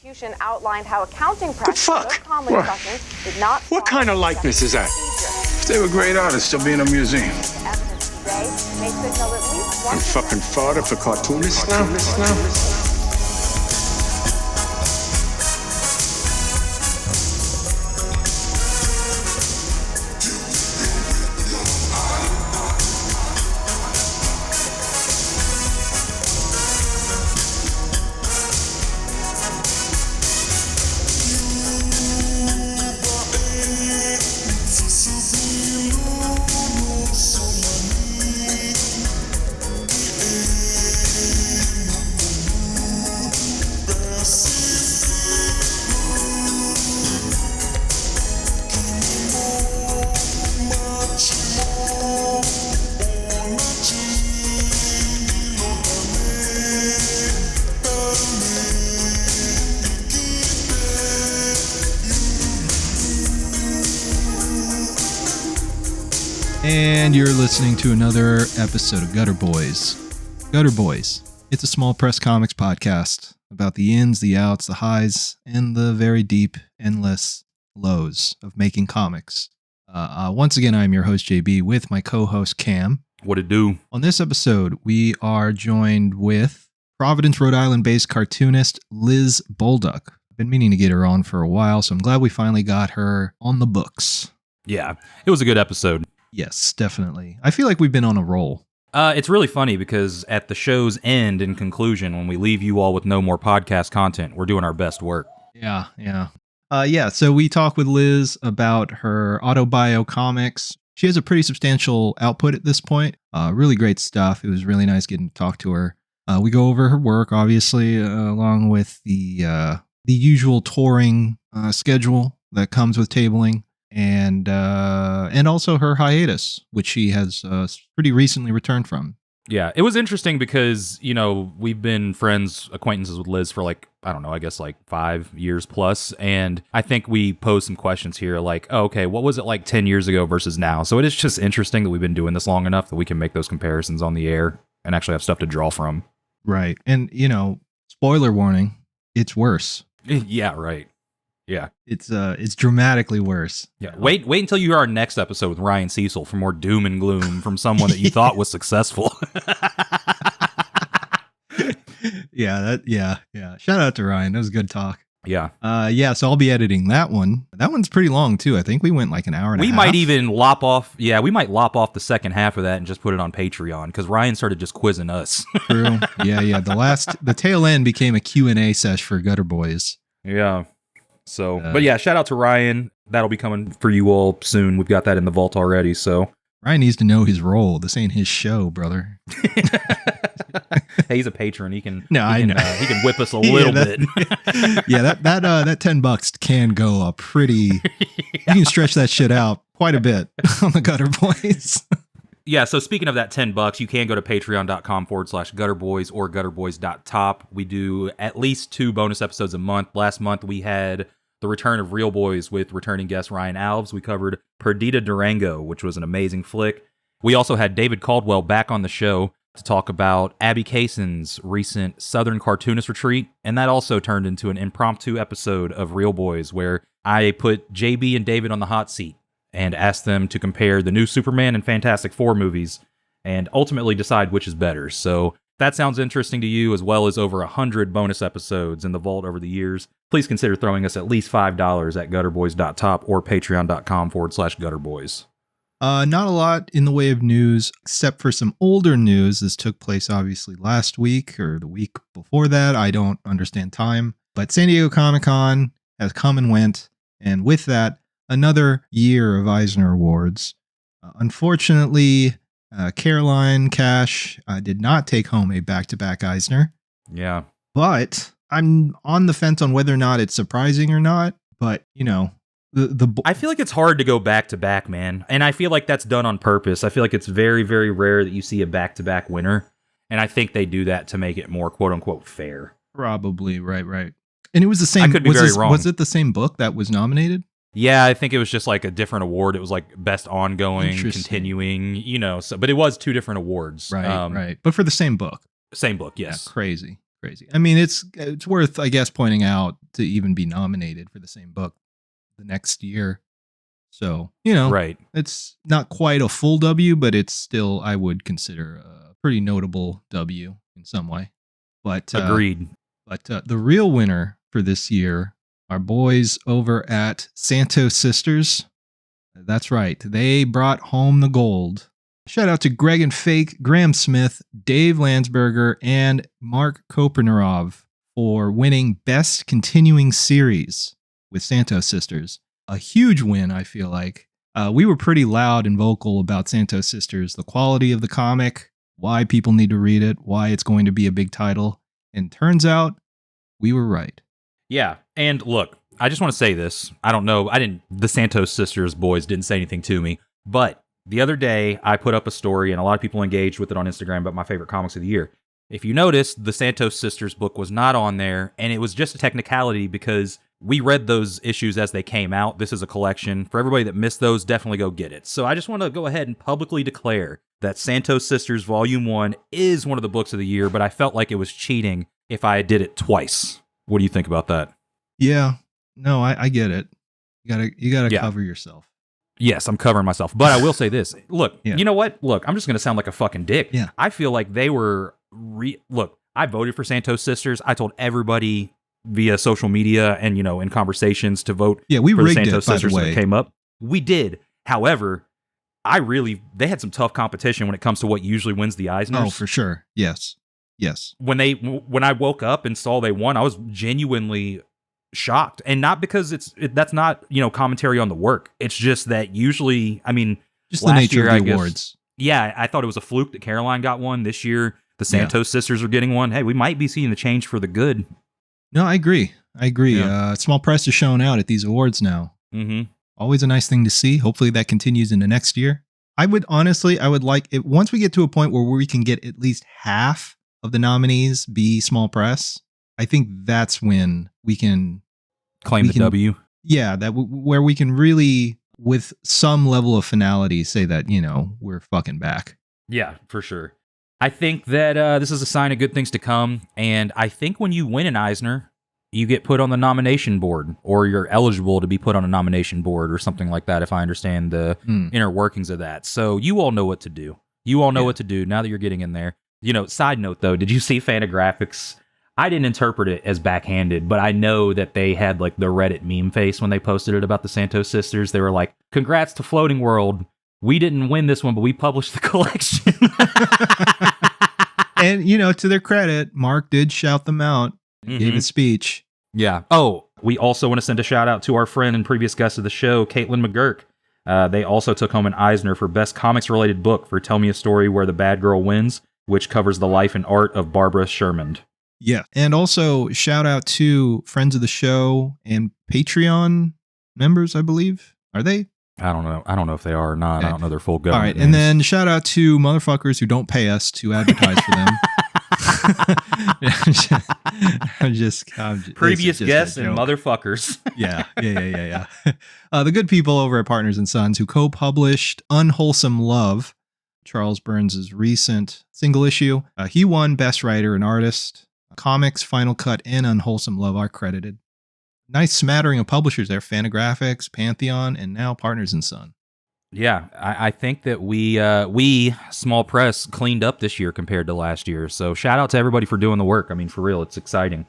prosecution outlined how accounting practices fuck? of Conley What? Sessions did not. What kind of likeness is that? Procedure. If they were great artists, they'll be in a museum. The evidence today may signal at least one. I'm fucking fodder for cartoonists now. And you're listening to another episode of Gutter Boys. Gutter Boys. It's a small press comics podcast about the ins, the outs, the highs, and the very deep, endless lows of making comics. Once again, I'm your host, JB, with my co-host, Cam. What it do? On this episode, we are joined with Providence, Rhode Island-based cartoonist Liz Bolduc. I've been meaning to get her on for a while, so I'm glad we finally got her on the books. Yeah, it was a good episode. Yes, definitely. I feel like we've been on a roll. It's really funny because at the show's end and conclusion, when we leave you all with no more podcast content, we're doing our best work. Yeah. So we talk with Liz about her autobio comics. She has a pretty substantial output at this point. Really great stuff. It was really nice getting to talk to her. We go over her work, obviously, along with the usual touring schedule that comes with tabling. And also her hiatus, which she has pretty recently returned from. Yeah, it was interesting because, you know, we've been acquaintances with Liz for like 5 years plus. And I think we posed some questions here like, oh, okay, what was it like 10 years ago versus now? So it is just interesting that we've been doing this long enough that we can make those comparisons on the air and actually have stuff to draw from. Right. And, you know, spoiler warning, it's worse. Yeah, right. Yeah, it's dramatically worse. Yeah, wait until you hear our next episode with Ryan Cecil for more doom and gloom from someone that you thought was successful. Yeah. Shout out to Ryan. That was a good talk. Yeah. So I'll be editing that one. That one's pretty long too. I think we went like an hour and a half. We might even lop off the second half of that and just put it on Patreon because Ryan started just quizzing us. True. Yeah. The tail end became a Q&A sesh for Gutter Boys. Yeah. So, but yeah, shout out to Ryan. That'll be coming for you all soon. We've got that in the vault already. So Ryan needs to know his role. This ain't his show, brother. Hey, he's a patron. He can whip us a little bit. Yeah, that $10 can go up pretty. You can stretch that shit out quite a bit on the Gutter Boys. Yeah, so speaking of that $10, you can go to patreon.com/gutterboys or gutterboys.top. We do at least 2 bonus episodes a month. Last month, we had the return of Real Boys with returning guest Ryan Alves. We covered Perdita Durango, which was an amazing flick. We also had David Caldwell back on the show to talk about Abby Kason's recent Southern Cartoonist Retreat, and that also turned into an impromptu episode of Real Boys where I put JB and David on the hot seat and asked them to compare the new Superman and Fantastic Four movies and ultimately decide which is better. So if that sounds interesting to you, as well as over 100 bonus episodes in the vault over the years, please consider throwing us at least $5 at gutterboys.top or patreon.com/gutterboys. Not a lot in the way of news, except for some older news. This took place obviously last week or the week before that. I don't understand time. But San Diego Comic-Con has come and went. And with that, another year of Eisner Awards. Unfortunately, Caroline Cash did not take home a back-to-back Eisner. Yeah. But I'm on the fence on whether or not it's surprising or not. But, you know, I feel like it's hard to go back-to-back, man. And I feel like that's done on purpose. I feel like it's very, very rare that you see a back-to-back winner. And I think they do that to make it more quote-unquote fair. Probably, right. And it was the same. I could be very wrong. Was it the same book that was nominated? Yeah, I think it was just like a different award. It was like best ongoing, continuing, you know. So, but it was 2 different awards. Right. But for the same book. Same book, yes. Yeah, crazy. crazy. I mean, it's worth, I guess, pointing out to even be nominated for the same book the next year. So, Right. it's not quite a full W, but it's still, I would consider a pretty notable W in some way. But Agreed. But the real winner for this year, our boys over at Santos Sisters. That's right. They brought home the gold. Shout out to Greg and Fake, Graham Smith, Dave Landsberger, and Mark Kopernerov for winning Best Continuing Series with Santos Sisters. A huge win, I feel like. We were pretty loud and vocal about Santos Sisters, the quality of the comic, why people need to read it, why it's going to be a big title. And turns out we were right. Yeah. And look, I just want to say this. I don't know. The Santos Sisters boys didn't say anything to me. But the other day, I put up a story, and a lot of people engaged with it on Instagram about my favorite comics of the year. If you notice, the Santos Sisters book was not on there, and it was just a technicality because we read those issues as they came out. This is a collection. For everybody that missed those, definitely go get it. So I just want to go ahead and publicly declare that Santos Sisters Volume 1 is one of the books of the year, but I felt like it was cheating if I did it twice. What do you think about that? Yeah. No, I get it. You gotta cover yourself. Yes, I'm covering myself. But I will say this. Look, Yeah. You know what? Look, I'm just going to sound like a fucking dick. Yeah. I feel like they were... Look, I voted for Santos Sisters. I told everybody via social media and, in conversations to vote Yeah, we for the rigged Santos it, by the Sisters when way. it came up. We did. However, they had some tough competition when it comes to what usually wins the Eisners. Oh, for sure. Yes. When I woke up and saw they won, I was genuinely shocked, and not because that's not commentary on the work. It's just that usually, Just the nature year, of I the guess, awards. Yeah, I thought it was a fluke that Caroline got one. This year, the Santos sisters are getting one. Hey, we might be seeing the change for the good. No, I agree. Yeah. Small press is showing out at these awards now. Mm-hmm. Always a nice thing to see. Hopefully that continues into next year. I would like it once we get to a point where we can get at least half of the nominees be small press. I think that's when we can Claim the W. Yeah, where we can really, with some level of finality, say that, we're fucking back. Yeah, for sure. I think that this is a sign of good things to come, and I think when you win an Eisner, you get put on the nomination board, or you're eligible to be put on a nomination board or something like that, if I understand the inner workings of that. So you all know what to do. What to do now that you're getting in there. Side note, though, did you see Fantagraphics? I didn't interpret it as backhanded, but I know that they had like the Reddit meme face when they posted it about the Santos sisters. They were like, congrats to Floating World. We didn't win this one, but we published the collection. And, to their credit, Mark did shout them out, gave a speech. Yeah. Oh, we also want to send a shout out to our friend and previous guest of the show, Caitlin McGurk. They also took home an Eisner for Best Comics-Related Book for Tell Me a Story Where the Bad Girl Wins, which covers the life and art of Barbara Sherman. Yeah. And also shout out to friends of the show and Patreon members, I believe. Are they? I don't know. I don't know if they are or not. Okay. I don't know their full All government right. names. And then shout out to motherfuckers who don't pay us to advertise for them. I'm just previous just guests a and joke. motherfuckers. Yeah. The good people over at Partners and Sons who co-published Unwholesome Love, Charles Burns' recent single issue. He won Best Writer and Artist. Comics, Final Cut, and Unwholesome Love are credited. Nice smattering of publishers there. Fantagraphics, Pantheon, and now Partners and Son. Yeah, I think that we small press cleaned up this year compared to last year. So shout out to everybody for doing the work. I mean, for real, it's exciting.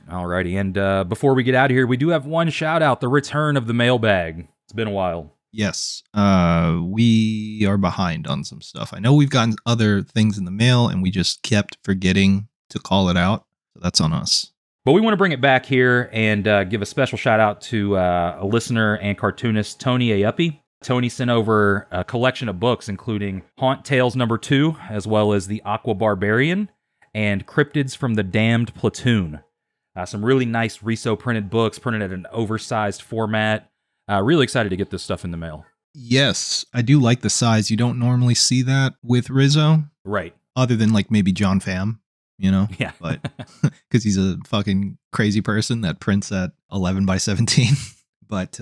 Alrighty, and before we get out of here, we do have one shout out: the return of the mailbag. It's been a while. Yes, we are behind on some stuff. I know we've gotten other things in the mail, and we just kept forgetting to call it out. So that's on us. But we want to bring it back here and give a special shout out to a listener and cartoonist, Tony Ayuppy. Tony sent over a collection of books, including Haunt Tales #2, as well as The Aqua Barbarian and Cryptids from the Damned Platoon. Some really nice Riso printed books, printed at an oversized format. Really excited to get this stuff in the mail. Yes, I do like the size. You don't normally see that with Rizzo. Right. Other than like maybe John Pham, Yeah. But because he's a fucking crazy person that prints at 11 by 17. But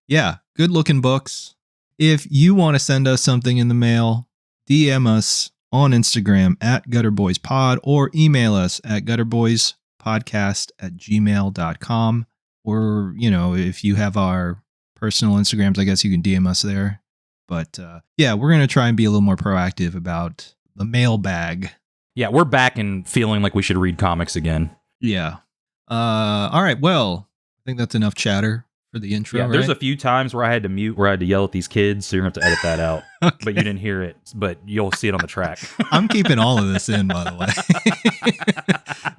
yeah, good looking books. If you want to send us something in the mail, DM us on Instagram at gutterboyspod, or email us at gutterboyspodcast@gmail.com. Or, if you have our personal Instagrams, I guess you can DM us there. But yeah, we're going to try and be a little more proactive about the mailbag. Yeah, we're back and feeling like we should read comics again. Yeah. All right. Well, I think that's enough chatter for the intro. Yeah, there's right? a few times where I had to mute, where I had to yell at these kids, so you're going to have to edit that out. Okay. But you didn't hear it, but you'll see it on the track. I'm keeping all of this in, by the way.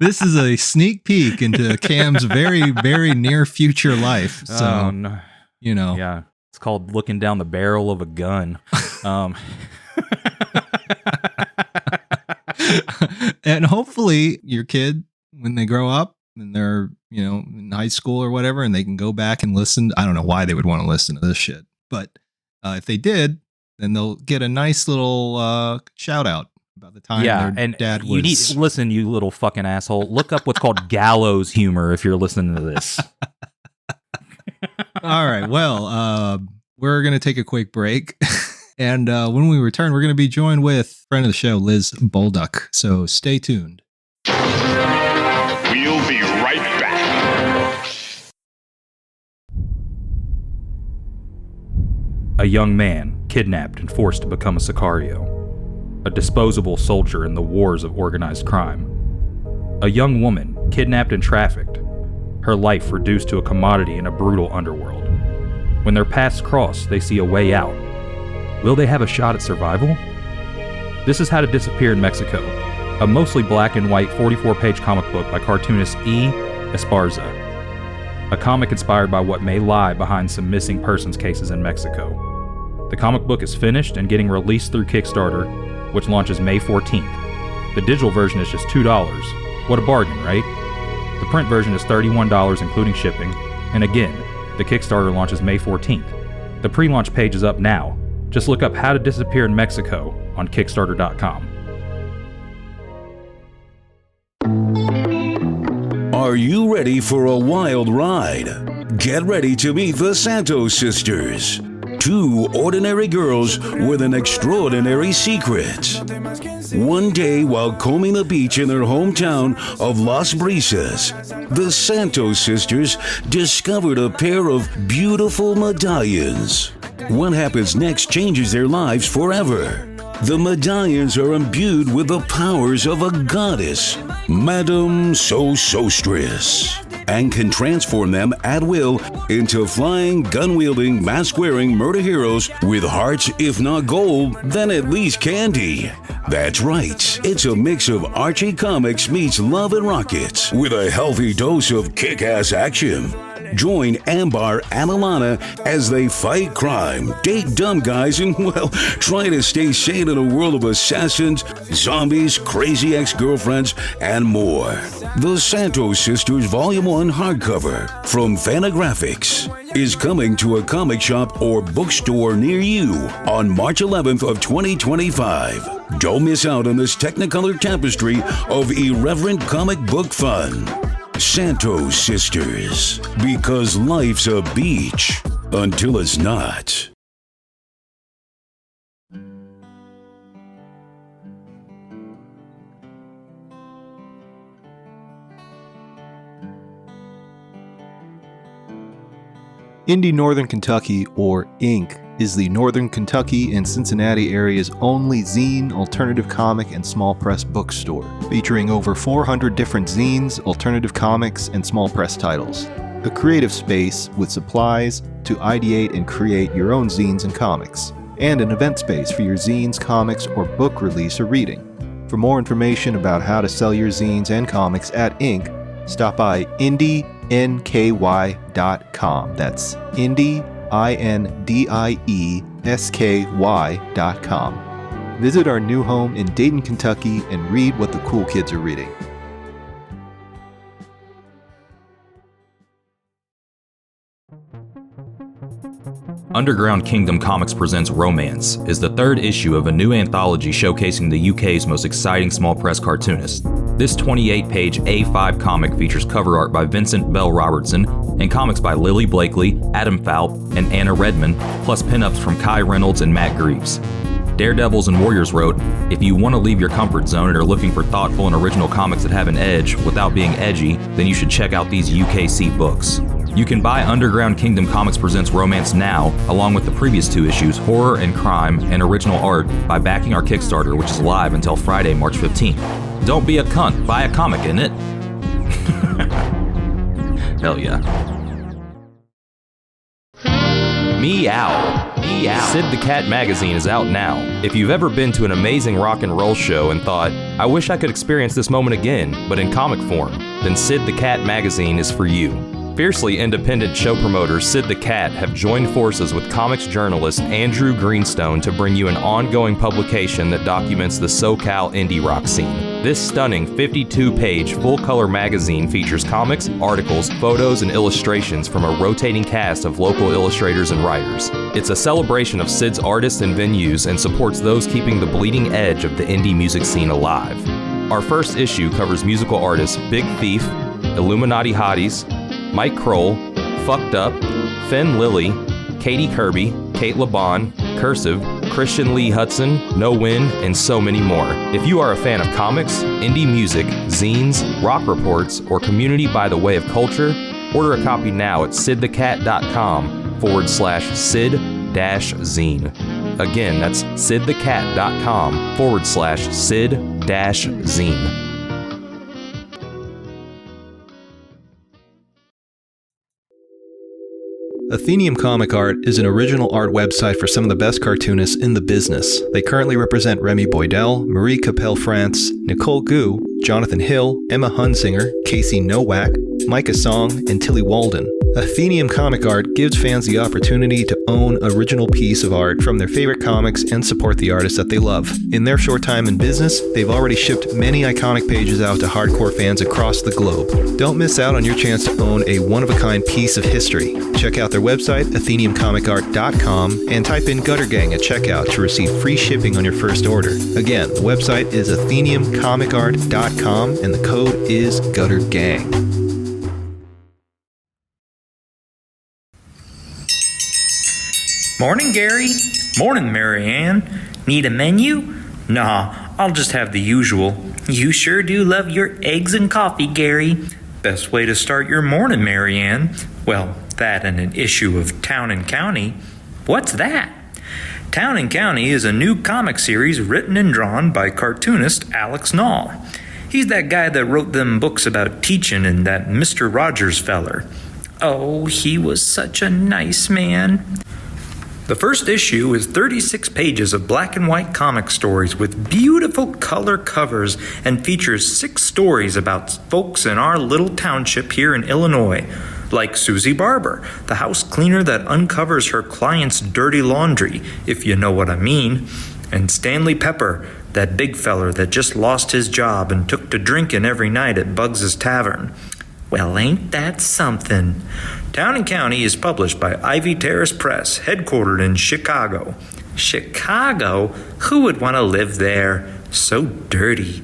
This is a sneak peek into Cam's very, very near future life. So, no. Yeah. It's called looking down the barrel of a gun. And hopefully your kid, when they grow up and they're, in high school or whatever, and they can go back and listen. I don't know why they would want to listen to this shit, but if they did, then they'll get a nice little shout out about the time their dad was. Listen, you little fucking asshole. Look up what's called gallows humor if you're listening to this. All right. Well, we're going to take a quick break. And when we return, we're going to be joined with friend of the show, Liz Bolduc. So stay tuned. We'll be right back. A young man kidnapped and forced to become a Sicario. A disposable soldier in the wars of organized crime. A young woman kidnapped and trafficked. Her life reduced to a commodity in a brutal underworld. When their paths cross, they see a way out. Will they have a shot at survival? This is How to Disappear in Mexico, a mostly black and white 44-page comic book by cartoonist E. Esparza. A comic inspired by what may lie behind some missing persons cases in Mexico. The comic book is finished and getting released through Kickstarter, which launches May 14th. The digital version is just $2. What a bargain, right? The print version is $31 including shipping, and again, the Kickstarter launches May 14th. The pre-launch page is up now. Just look up How to Disappear in Mexico on Kickstarter.com. Are you ready for a wild ride? Get ready to meet the Santos sisters. Two ordinary girls with an extraordinary secret. One day, while combing the beach in their hometown of Las Brisas, the Santos sisters discovered a pair of beautiful medallions. What happens next changes their lives forever. The medallions are imbued with the powers of a goddess, Madame Sosostris, and can transform them at will into flying, gun-wielding, mask-wearing murder heroes with hearts, if not gold, then at least candy. That's right, it's a mix of Archie Comics meets Love and Rockets with a healthy dose of kick-ass action. Join Ambar and Alana as they fight crime, date dumb guys, and, well, try to stay sane in a world of assassins, zombies, crazy ex-girlfriends, and more. The Santos Sisters Volume 1 hardcover from Fantagraphics is coming to a comic shop or bookstore near you on March 11th of 2025. Don't miss out on this Technicolor tapestry of irreverent comic book fun. Santos Sisters, because life's a beach until it's not. Indie Northern Kentucky, or Inc., is the Northern Kentucky and Cincinnati area's only zine, alternative comic, and small press bookstore, featuring over 400 different zines, alternative comics, and small press titles. A creative space with supplies to ideate and create your own zines and comics, and an event space for your zines, comics, or book release or reading. For more information about how to sell your zines and comics at Inc., stop by IndieNKY.com. That's IndieSky.com. Visit our new home in Dayton, Kentucky, and read what the cool kids are reading. Underground Kingdom Comics Presents Romance is the third issue of a new anthology showcasing the UK's most exciting small press cartoonists. This 28-page A5 comic features cover art by Vincent Bell Robertson and comics by Lily Blakely, Adam Falp, and Anna Redmond, plus pinups from Kai Reynolds and Matt Greaves. Daredevils and Warriors wrote, "If you want to leave your comfort zone and are looking for thoughtful and original comics that have an edge without being edgy, then you should check out these UKC books." You can buy Underground Kingdom Comics Presents Romance now, along with the previous 2 issues, Horror and Crime, and Original Art, by backing our Kickstarter, which is live until Friday, March 15th. Don't be a cunt, buy a comic, innit? Hell yeah. Meow. Sid the Cat magazine is out now. If you've ever been to an amazing rock and roll show and thought, I wish I could experience this moment again, but in comic form, then Sid the Cat magazine is for you. Fiercely independent show promoters Sid the Cat have joined forces with comics journalist Andrew Greenstone to bring you an ongoing publication that documents the SoCal indie rock scene. This stunning 52-page full-color magazine features comics, articles, photos, and illustrations from a rotating cast of local illustrators and writers. It's a celebration of Sid's artists and venues and supports those keeping the bleeding edge of the indie music scene alive. Our first issue covers musical artists Big Thief, Illuminati Hotties, Mike Kroll, Fucked Up, Finn Lilly, Katie Kirby, Kate LeBon, Cursive, Christian Lee Hudson, No Win, and so many more. If you are a fan of comics, indie music, zines, rock reports, or community by the way of culture, order a copy now at sidthecat.com/sid-zine. Again, that's sidthecat.com/sid-zine. Athenium Comic Art is an original art website for some of the best cartoonists in the business. They currently represent Remy Boydell, Marie Capelle-France, Nicole Gu, Jonathan Hill, Emma Hunsinger, Casey Nowak, Micah Song, and Tilly Walden. Athenium Comic Art gives fans the opportunity to own an original piece of art from their favorite comics and support the artists that they love. In their short time in business, they've already shipped many iconic pages out to hardcore fans across the globe. Don't miss out on your chance to own a one-of-a-kind piece of history. Check out their website, atheniumcomicart.com, and type in Gutter Gang at checkout to receive free shipping on your first order. Again, the website is atheniumcomicart.com, and the code is Gutter Gang. Morning, Gary. Morning, Marianne. Need a menu? Nah, I'll just have the usual. You sure do love your eggs and coffee, Gary. Best way to start your morning, Marianne. Well, that and an issue of Town and County. What's that? Town and County is a new comic series written and drawn by cartoonist Alex Knoll. He's that guy that wrote them books about teaching and that Mr. Rogers feller. Oh, he was such a nice man. The first issue is 36 pages of black and white comic stories with beautiful color covers and features 6 stories about folks in our little township here in Illinois, like Susie Barber, the house cleaner that uncovers her client's dirty laundry, if you know what I mean, and Stanley Pepper, that big feller that just lost his job and took to drinking every night at Bugs's Tavern. Well, ain't that something? Town and County is published by Ivy Terrace Press, headquartered in Chicago. Chicago? Who would want to live there? So dirty.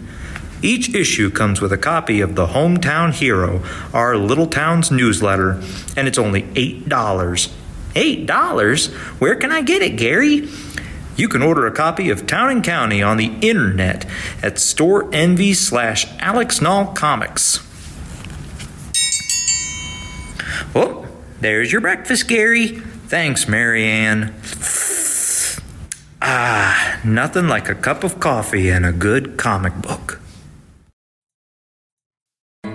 Each issue comes with a copy of the Hometown Hero, our little town's newsletter, and it's only $8. $8? Where can I get it, Gary? You can order a copy of Town and County on the internet at StoreEnvy/Alex Knoll Comics. Oh, there's your breakfast, Gary. Thanks, Marianne. Nothing like a cup of coffee and a good comic book.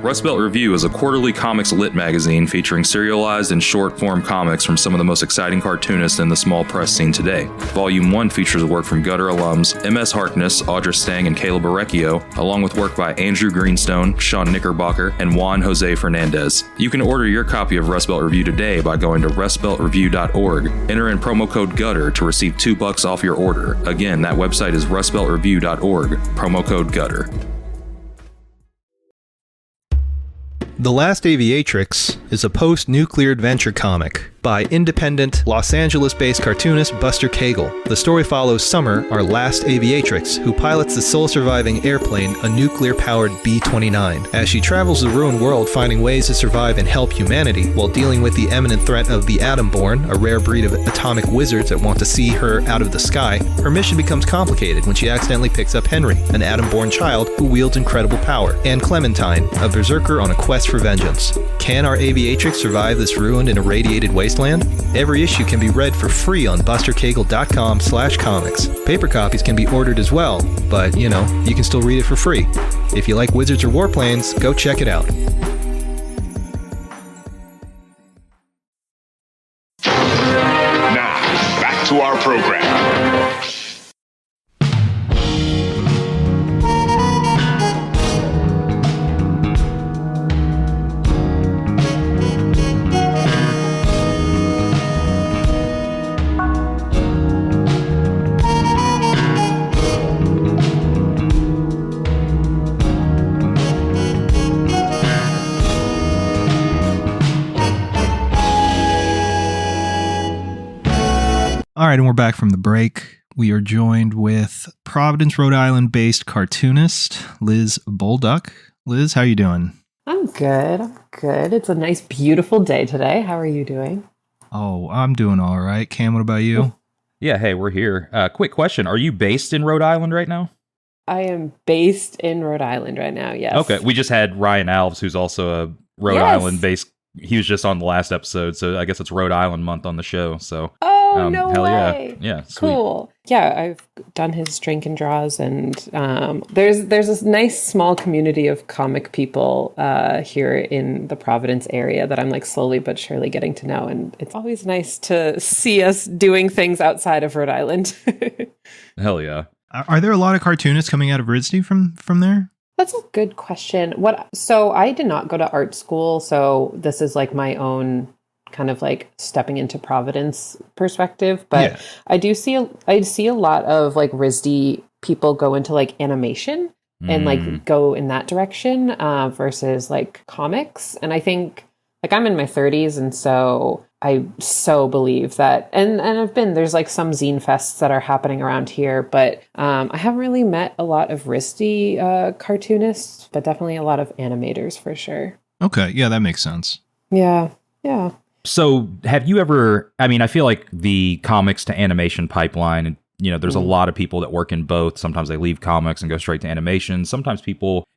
Rust Belt Review is a quarterly comics lit magazine featuring serialized and short-form comics from some of the most exciting cartoonists in the small press scene today. Volume 1 features work from Gutter alums M.S. Harkness, Audra Stang, and Caleb Orecchio, along with work by Andrew Greenstone, Sean Knickerbocker, and Juan Jose Fernandez. You can order your copy of Rust Belt Review today by going to rustbeltreview.org. Enter in promo code GUTTER to receive $2 off your order. Again, that website is rustbeltreview.org, promo code GUTTER. The Last Aviatrix is a post-nuclear adventure comic. by independent Los Angeles-based cartoonist Buster Cagle. The story follows Summer, our last aviatrix, who pilots the sole surviving airplane, a nuclear-powered B-29. As she travels the ruined world finding ways to survive and help humanity while dealing with the imminent threat of the Atom-born, a rare breed of atomic wizards that want to see her out of the sky, her mission becomes complicated when she accidentally picks up Henry, an Atom-born child who wields incredible power, and Clementine, a berserker on a quest for vengeance. Can our aviatrix survive this ruined and irradiated wasteland? Every issue can be read for free on bustercagle.com/comics. Paper copies can be ordered as well, but, you can still read it for free. If you like wizards or warplanes, go check it out. Now, back to our program. All right, and we're back from the break. We are joined with Providence, Rhode Island-based cartoonist Liz Bolduc. Liz, how are you doing? I'm good. It's a nice, beautiful day today. How are you doing? Oh, I'm doing all right. Cam, what about you? Yeah, hey, we're here. Quick question. Are you based in Rhode Island right now? I am based in Rhode Island right now, yes. Okay, we just had Ryan Alves, who's also a Rhode Island-based. He was just on the last episode, so I guess it's Rhode Island month on the show. So, no hell way! Yeah, sweet. Cool. Yeah, I've done his drink and draws, and there's this nice small community of comic people here in the Providence area that I'm like slowly but surely getting to know, and it's always nice to see us doing things outside of Rhode Island. Hell yeah! Are there a lot of cartoonists coming out of RISD from there? That's a good question. So I did not go to art school, so this is like my own kind of like stepping into Providence perspective. But yeah. I see a lot of like RISD people go into like animation and like go in that direction versus like comics. And I think like I'm in my 30s, and so I so believe that, and there's like some zine fests that are happening around here, but I haven't really met a lot of RISD cartoonists, but definitely a lot of animators for sure. Okay, yeah, that makes sense. Yeah. So have you ever, I feel like the comics to animation pipeline, there's a lot of people that work in both. Sometimes they leave comics and go straight to animation. Sometimes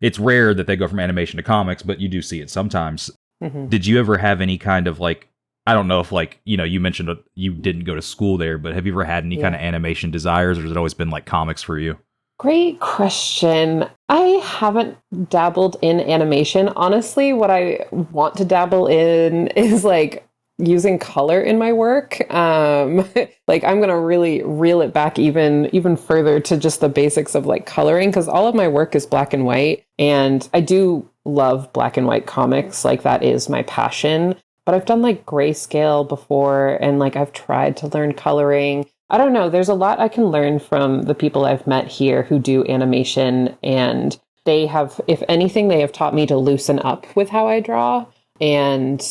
it's rare that they go from animation to comics, but you do see it sometimes. Mm-hmm. Did you ever have any kind of like, I don't know if like, you mentioned you didn't go to school there, but have you ever had any kind of animation desires, or has it always been like comics for you? Great question. I haven't dabbled in animation. Honestly, what I want to dabble in is like using color in my work. Like I'm going to really reel it back even further to just the basics of like coloring, because all of my work is black and white, and I do love black and white comics. Like that is my passion. But I've done like grayscale before, and like I've tried to learn coloring. I don't know. There's a lot I can learn from the people I've met here who do animation, and they have, if anything, they have taught me to loosen up with how I draw. And,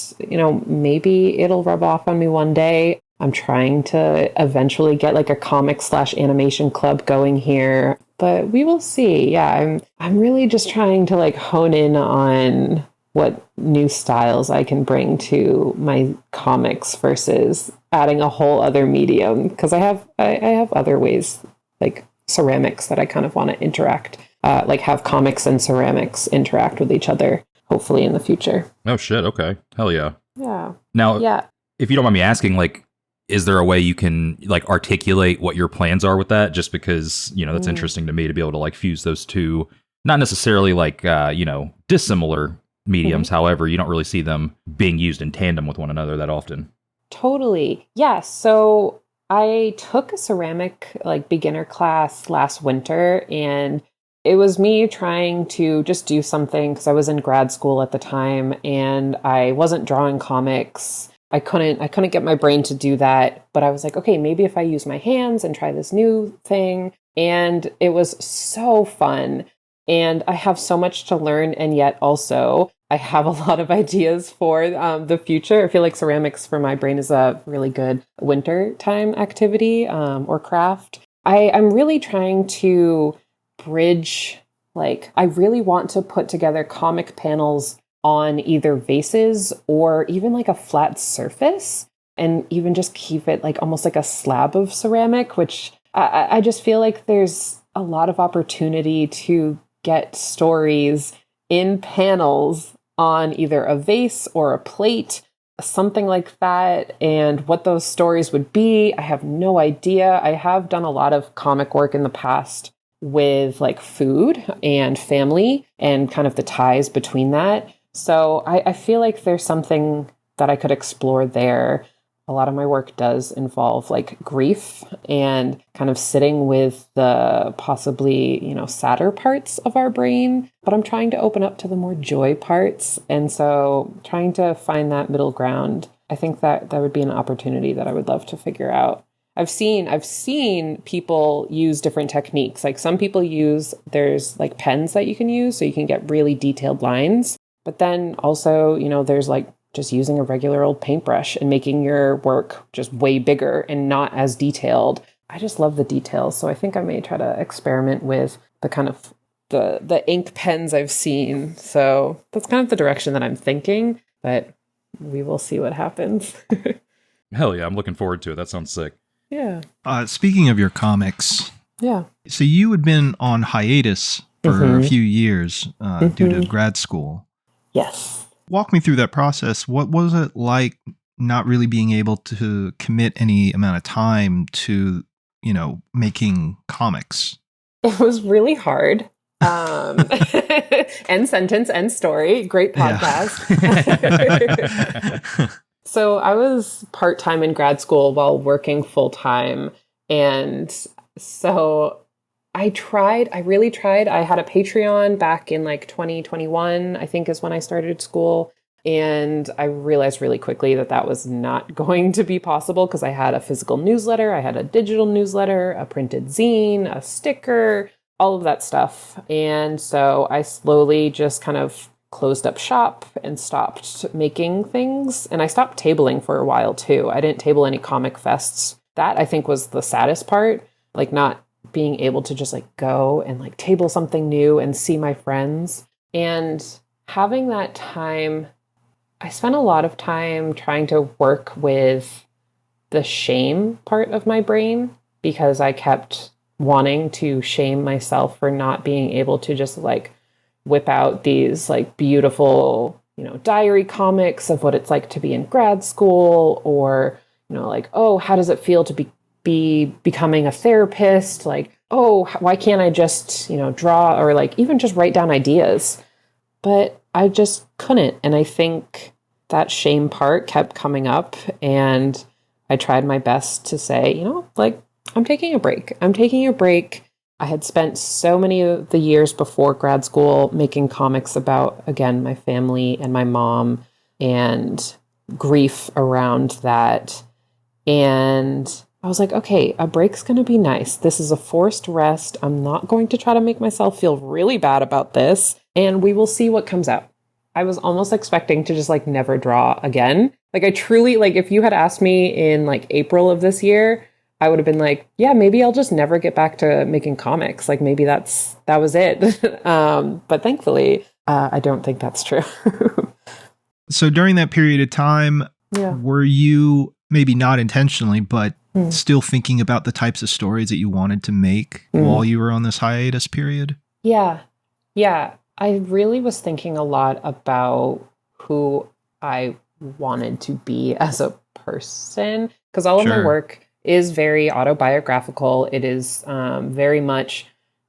maybe it'll rub off on me one day. I'm trying to eventually get like a comic/animation club going here, but we will see. Yeah, I'm really just trying to like hone in on what new styles I can bring to my comics versus adding a whole other medium, because I have other ways like ceramics that I kind of want to interact, like have comics and ceramics interact with each other, hopefully in the future. Oh shit, okay. Hell yeah. Yeah. Now, if you don't mind me asking, like, is there a way you can like articulate what your plans are with that? Just because, that's interesting to me to be able to like fuse those two, not necessarily like, dissimilar mediums. Mm-hmm. However, you don't really see them being used in tandem with one another that often. Totally. Yeah. So I took a ceramic like beginner class last winter, and it was me trying to just do something because I was in grad school at the time and I wasn't drawing comics. I couldn't get my brain to do that, but I was like, okay, maybe if I use my hands and try this new thing. And it was so fun. And I have so much to learn. And yet also I have a lot of ideas for the future. I feel like ceramics for my brain is a really good winter time activity or craft. I'm really trying to bridge, like, I really want to put together comic panels on either vases or even like a flat surface, and even just keep it like almost like a slab of ceramic, which I just feel like there's a lot of opportunity to get stories in panels on either a vase or a plate, something like that. And what those stories would be, I have no idea. I have done a lot of comic work in the past with like food and family and kind of the ties between that. So I feel like there's something that I could explore there. A lot of my work does involve like grief and kind of sitting with the possibly, sadder parts of our brain, but I'm trying to open up to the more joy parts. And so trying to find that middle ground, I think that would be an opportunity that I would love to figure out. I've seen people use different techniques. Like some people there's like pens that you can use so you can get really detailed lines. But then also, there's like just using a regular old paintbrush and making your work just way bigger and not as detailed. I just love the details. So I think I may try to experiment with the kind of the ink pens I've seen. So that's kind of the direction that I'm thinking, but we will see what happens. Hell yeah, I'm looking forward to it. That sounds sick. Yeah. Speaking of your comics, yeah. So you had been on hiatus for a few years due to grad school. Yes. Walk me through that process. What was it like not really being able to commit any amount of time to, making comics? It was really hard. End sentence, end story. Great podcast. Yeah. So I was part-time in grad school while working full-time. And so I really tried. I had a Patreon back in like 2021, I think is when I started school. And I realized really quickly that was not going to be possible because I had a physical newsletter, I had a digital newsletter, a printed zine, a sticker, all of that stuff. And so I slowly just kind of closed up shop and stopped making things. And I stopped tabling for a while too. I didn't table any comic fests. That I think was the saddest part, like not being able to just like go and like table something new and see my friends. And having that time, I spent a lot of time trying to work with the shame part of my brain because I kept wanting to shame myself for not being able to just like whip out these like beautiful, diary comics of what it's like to be in grad school, or, like, oh, how does it feel to be becoming a therapist? Like, oh, why can't I just, draw or like even just write down ideas? But I just couldn't. And I think that shame part kept coming up, and I tried my best to say, like, I'm taking a break. I had spent so many of the years before grad school making comics about, again, my family and my mom and grief around that. And I was like, okay, a break's going to be nice. This is a forced rest. I'm not going to try to make myself feel really bad about this, and we will see what comes out. I was almost expecting to just like never draw again. Like I truly, like if you had asked me in like April of this year, I would have been like, yeah, maybe I'll just never get back to making comics. Like maybe that was it. But thankfully, I don't think that's true. So during that period of time, were you maybe not intentionally, but still thinking about the types of stories that you wanted to make while you were on this hiatus period? Yeah. I really was thinking a lot about who I wanted to be as a person, because all of my work is very autobiographical. It is very much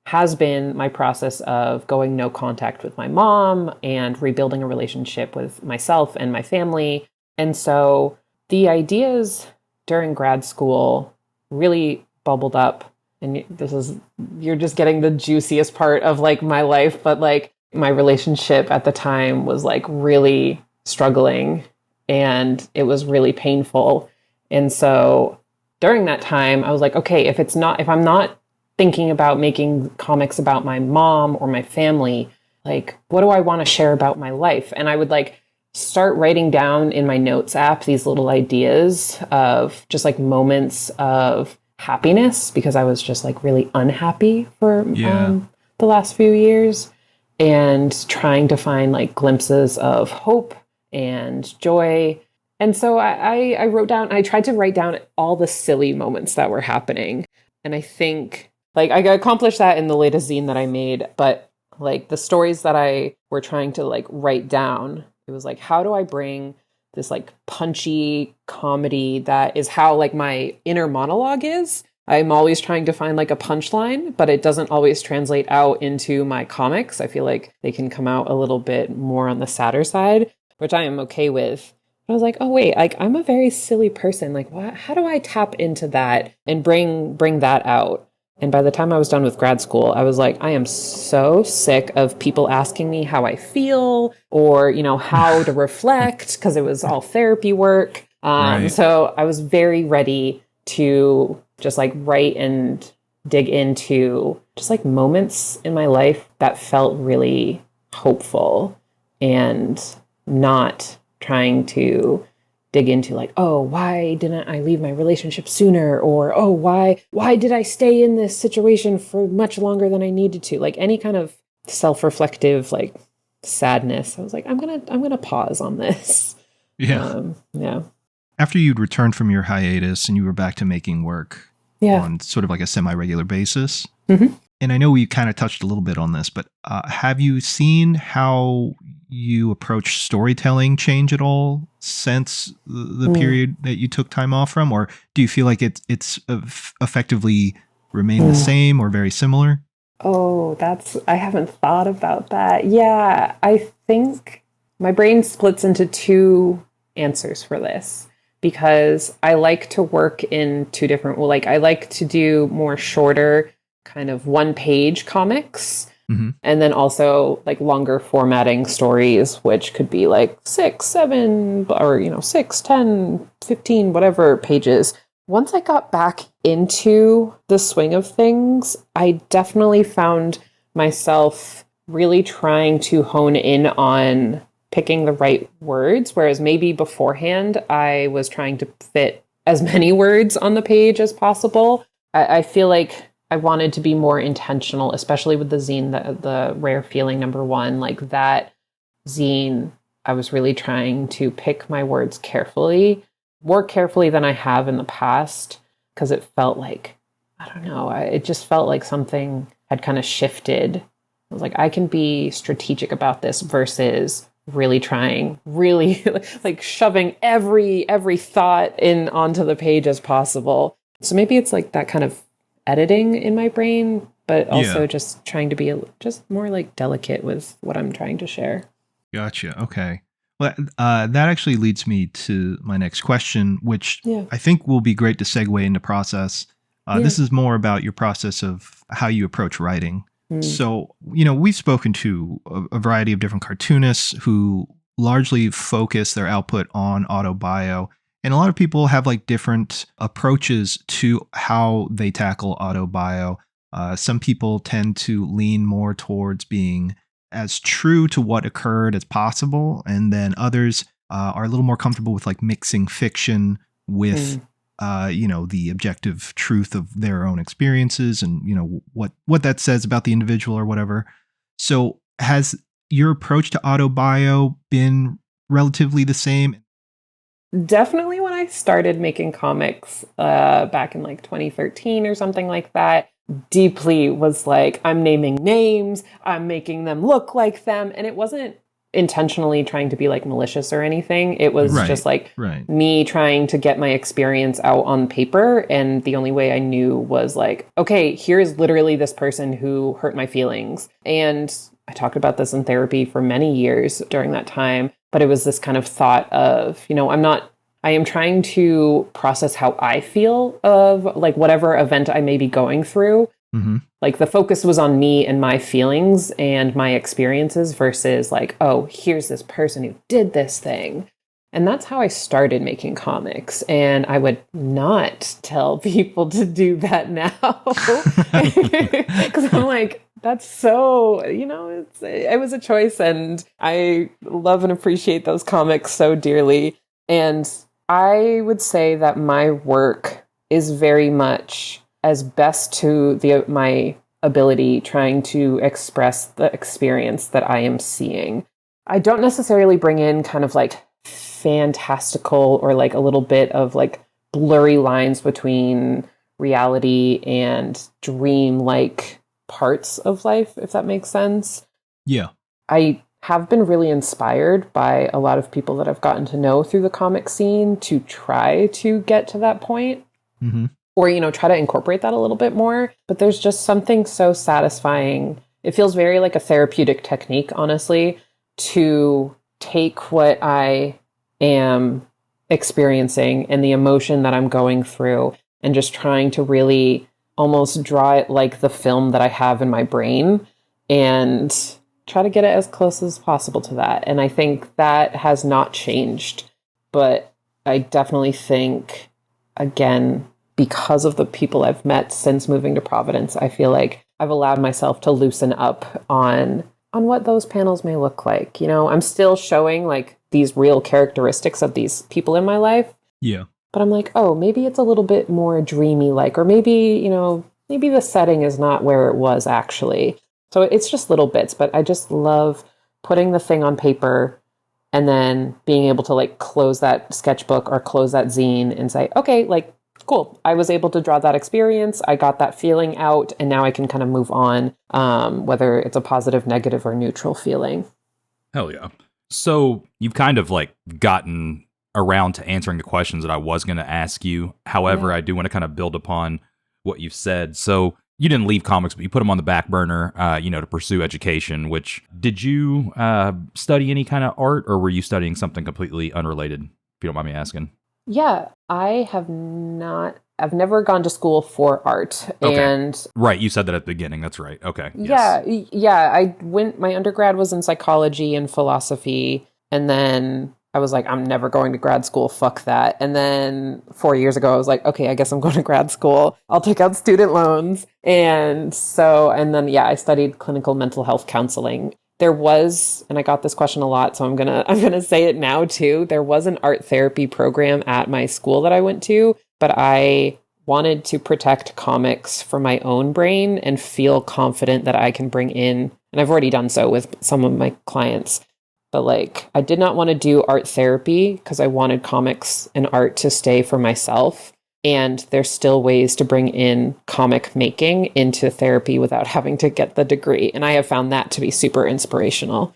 has been my process of going no contact with my mom and rebuilding a relationship with myself and my family. And so the ideas during grad school really bubbled up. And you're just getting the juiciest part of like my life, but like my relationship at the time was like really struggling and it was really painful. And so during that time, I was like, okay, if I'm not thinking about making comics about my mom or my family, like, what do I want to share about my life? And I would like start writing down in my notes app these little ideas of just like moments of happiness, because I was just like really unhappy for the last few years, and trying to find like glimpses of hope and joy. And so I wrote down, I tried to write down all the silly moments that were happening. And I think like I accomplished that in the latest zine that I made, but like the stories that I were trying to like write down, it was like, how do I bring this like punchy comedy that is how like my inner monologue is? I'm always trying to find like a punchline, but it doesn't always translate out into my comics. I feel like they can come out a little bit more on the sadder side, which I am okay with. But I was like, oh wait, like I'm a very silly person. Like, what? How do I tap into that and bring that out? And by the time I was done with grad school, I was like, I am so sick of people asking me how I feel or, you know, how to reflect, because it was all therapy work. Right. So I was very ready to just like write and dig into just like moments in my life that felt really hopeful, and not trying to dig into like, oh, why didn't I leave my relationship sooner? Or, oh, why did I stay in this situation for much longer than I needed to? Like any kind of self-reflective, like sadness. I was like, I'm going to pause on this. Yeah. Yeah. After you'd returned from your hiatus and you were back to making work on sort of like a semi-regular basis. Mm-hmm. And I know we kind of touched a little bit on this, but have you seen how you approach storytelling change at all since the period that you took time off from? Or do you feel like it's effectively remained the same or very similar? Oh, I haven't thought about that. Yeah, I think my brain splits into two answers for this, because I like to work in two different, like I like to do more shorter kind of one-page comics. Mm-hmm. And then also like longer formatting stories, which could be like 6, 7, or 6, 10, 15, whatever pages. Once I got back into the swing of things, I definitely found myself really trying to hone in on picking the right words, whereas maybe beforehand I was trying to fit as many words on the page as possible. I feel like I wanted to be more intentional, especially with the zine, the Rare Feeling #1, like that zine. I was really trying to pick my words carefully, more carefully than I have in the past, because it felt like, I don't know, it just felt like something had kind of shifted. I was like, I can be strategic about this versus really trying, really like shoving every thought in onto the page as possible. So maybe it's like that kind of editing in my brain, but also just trying to be just more like delicate with what I'm trying to share. Gotcha. Okay. Well, that actually leads me to my next question, which I think will be great to segue into process. This is more about your process of how you approach writing. So, we've spoken to a variety of different cartoonists who largely focus their output on autobio. And a lot of people have like different approaches to how they tackle autobio. Some people tend to lean more towards being as true to what occurred as possible. And then others are a little more comfortable with like mixing fiction with, the objective truth of their own experiences and, what that says about the individual or whatever. So has your approach to autobio been relatively the same? Definitely when I started making comics back in like 2013 or something like that, deeply was like, I'm naming names, I'm making them look like them. And it wasn't intentionally trying to be like malicious or anything. It was just like me trying to get my experience out on paper. And the only way I knew was like, okay, here's literally this person who hurt my feelings. And I talked about this in therapy for many years during that time. But it was this kind of thought of, I am trying to process how I feel of like whatever event I may be going through. Mm-hmm. Like the focus was on me and my feelings and my experiences versus like, oh, here's this person who did this thing. And that's how I started making comics. And I would not tell people to do that now. Because I'm like, That's so, it was a choice, and I love and appreciate those comics so dearly. And I would say that my work is very much as best to my ability trying to express the experience that I am seeing. I don't necessarily bring in kind of like fantastical or like a little bit of like blurry lines between reality and dream-like parts of life, if that makes sense. Yeah. I have been really inspired by a lot of people that I've gotten to know through the comic scene to try to get to that point. Mm-hmm. Or, try to incorporate that a little bit more. But there's just something so satisfying. It feels very like a therapeutic technique, honestly, to take what I am experiencing and the emotion that I'm going through and just trying to really almost draw it like the film that I have in my brain and try to get it as close as possible to that. And I think that has not changed. But I definitely think, again, because of the people I've met since moving to Providence, I feel like I've allowed myself to loosen up on what those panels may look like. I'm still showing like these real characteristics of these people in my life. Yeah. But I'm like, oh, maybe it's a little bit more dreamy like, or maybe, maybe the setting is not where it was actually. So it's just little bits, but I just love putting the thing on paper and then being able to like close that sketchbook or close that zine and say, okay, like, cool. I was able to draw that experience. I got that feeling out, and now I can kind of move on, whether it's a positive, negative, or neutral feeling. Hell yeah. So you've kind of like gotten around to answering the questions that I was going to ask you. However, Yeah. I do want to kind of build upon what you've said. So you didn't leave comics, but you put them on the back burner, to pursue education, which did you study any kind of art, or were you studying something completely unrelated, if you don't mind me asking? Yeah, I've never gone to school for art. Okay. And Right, you said that at the beginning. That's right. Okay. yeah, Yes. yeah, my undergrad was in psychology and philosophy. And then I was like, I'm never going to grad school. Fuck that. And then 4 years ago, I was like, okay, I guess I'm going to grad school. I'll take out student loans. And then, I studied clinical mental health counseling. There was, and I got this question a lot, so I'm gonna say it now too. There was an art therapy program at my school that I went to, but I wanted to protect comics for my own brain and feel confident that I can bring in, and I've already done so with some of my clients, but like I did not want to do art therapy because I wanted comics and art to stay for myself. And there's still ways to bring in comic making into therapy without having to get the degree. And I have found that to be super inspirational.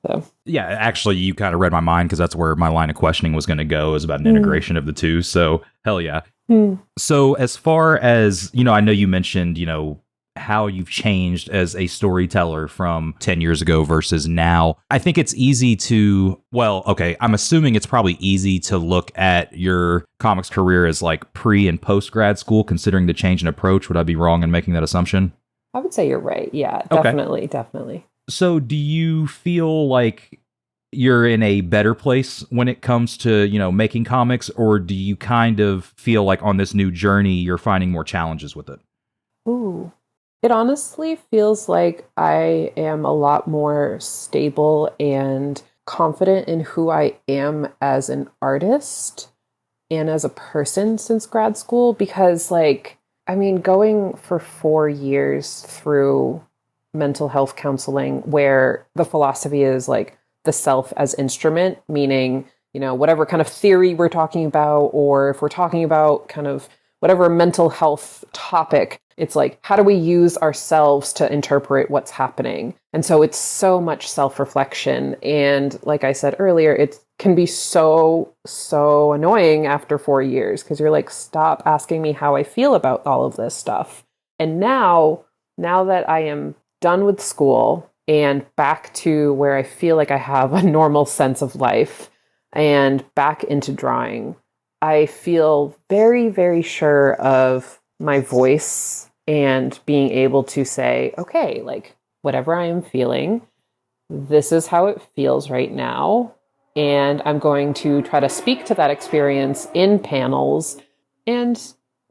So Yeah, actually, you kind of read my mind because that's where my line of questioning was going to go, is about an integration of the two. So hell yeah. So as far as, I know you mentioned, how you've changed as a storyteller from 10 years ago versus now. I think it's easy to, I'm assuming it's probably easy to look at your comics career as like pre and post grad school, considering the change in approach. Would I be wrong in making that assumption? I would say you're right. Yeah, Okay. definitely. So do you feel like you're in a better place when it comes to, making comics, or do you kind of feel like on this new journey, you're finding more challenges with it? Ooh. It honestly feels like I am a lot more stable and confident in who I am as an artist and as a person since grad school, because going for 4 years through mental health counseling where the philosophy is like the self as instrument, meaning, whatever kind of theory we're talking about, or if we're talking about kind of whatever mental health topic, it's like, how do we use ourselves to interpret what's happening? And so it's so much self-reflection. And like I said earlier, it can be so annoying after 4 years because you're like, stop asking me how I feel about all of this stuff. And now that I am done with school and back to where I feel like I have a normal sense of life and back into drawing, I feel very, very sure of my voice and being able to say, okay, like whatever I am feeling, this is how it feels right now. And I'm going to try to speak to that experience in panels. And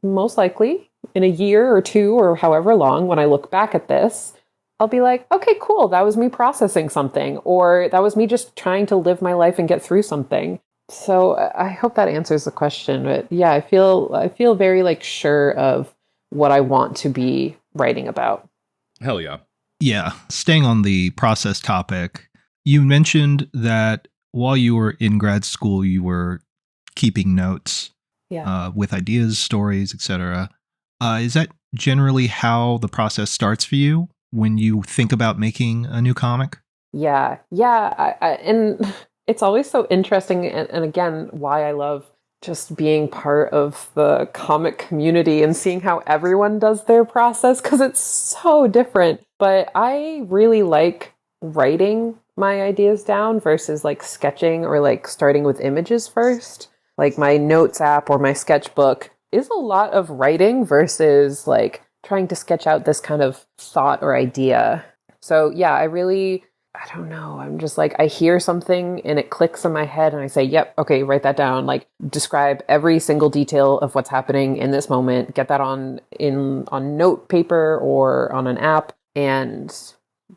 most likely in a year or two or however long, when I look back at this, I'll be like, okay, cool. That was me processing something, or that was me just trying to live my life and get through something. So I hope that answers the question. But yeah, I feel very like sure of what I want to be writing about. Hell yeah. Yeah. Staying on the process topic, you mentioned that while you were in grad school, you were keeping notes with ideas, stories, etc. Is that generally how the process starts for you when you think about making a new comic? Yeah. And it's always so interesting. And again, why I love just being part of the comic community and seeing how everyone does their process, because it's so different. But I really like writing my ideas down versus like sketching or like starting with images first. Like my notes app or my sketchbook is a lot of writing versus like trying to sketch out this kind of thought or idea. So yeah, I don't know. I'm just like, I hear something and it clicks in my head and I say, yep, okay, write that down. Like describe every single detail of what's happening in this moment. Get that on note paper or on an app. And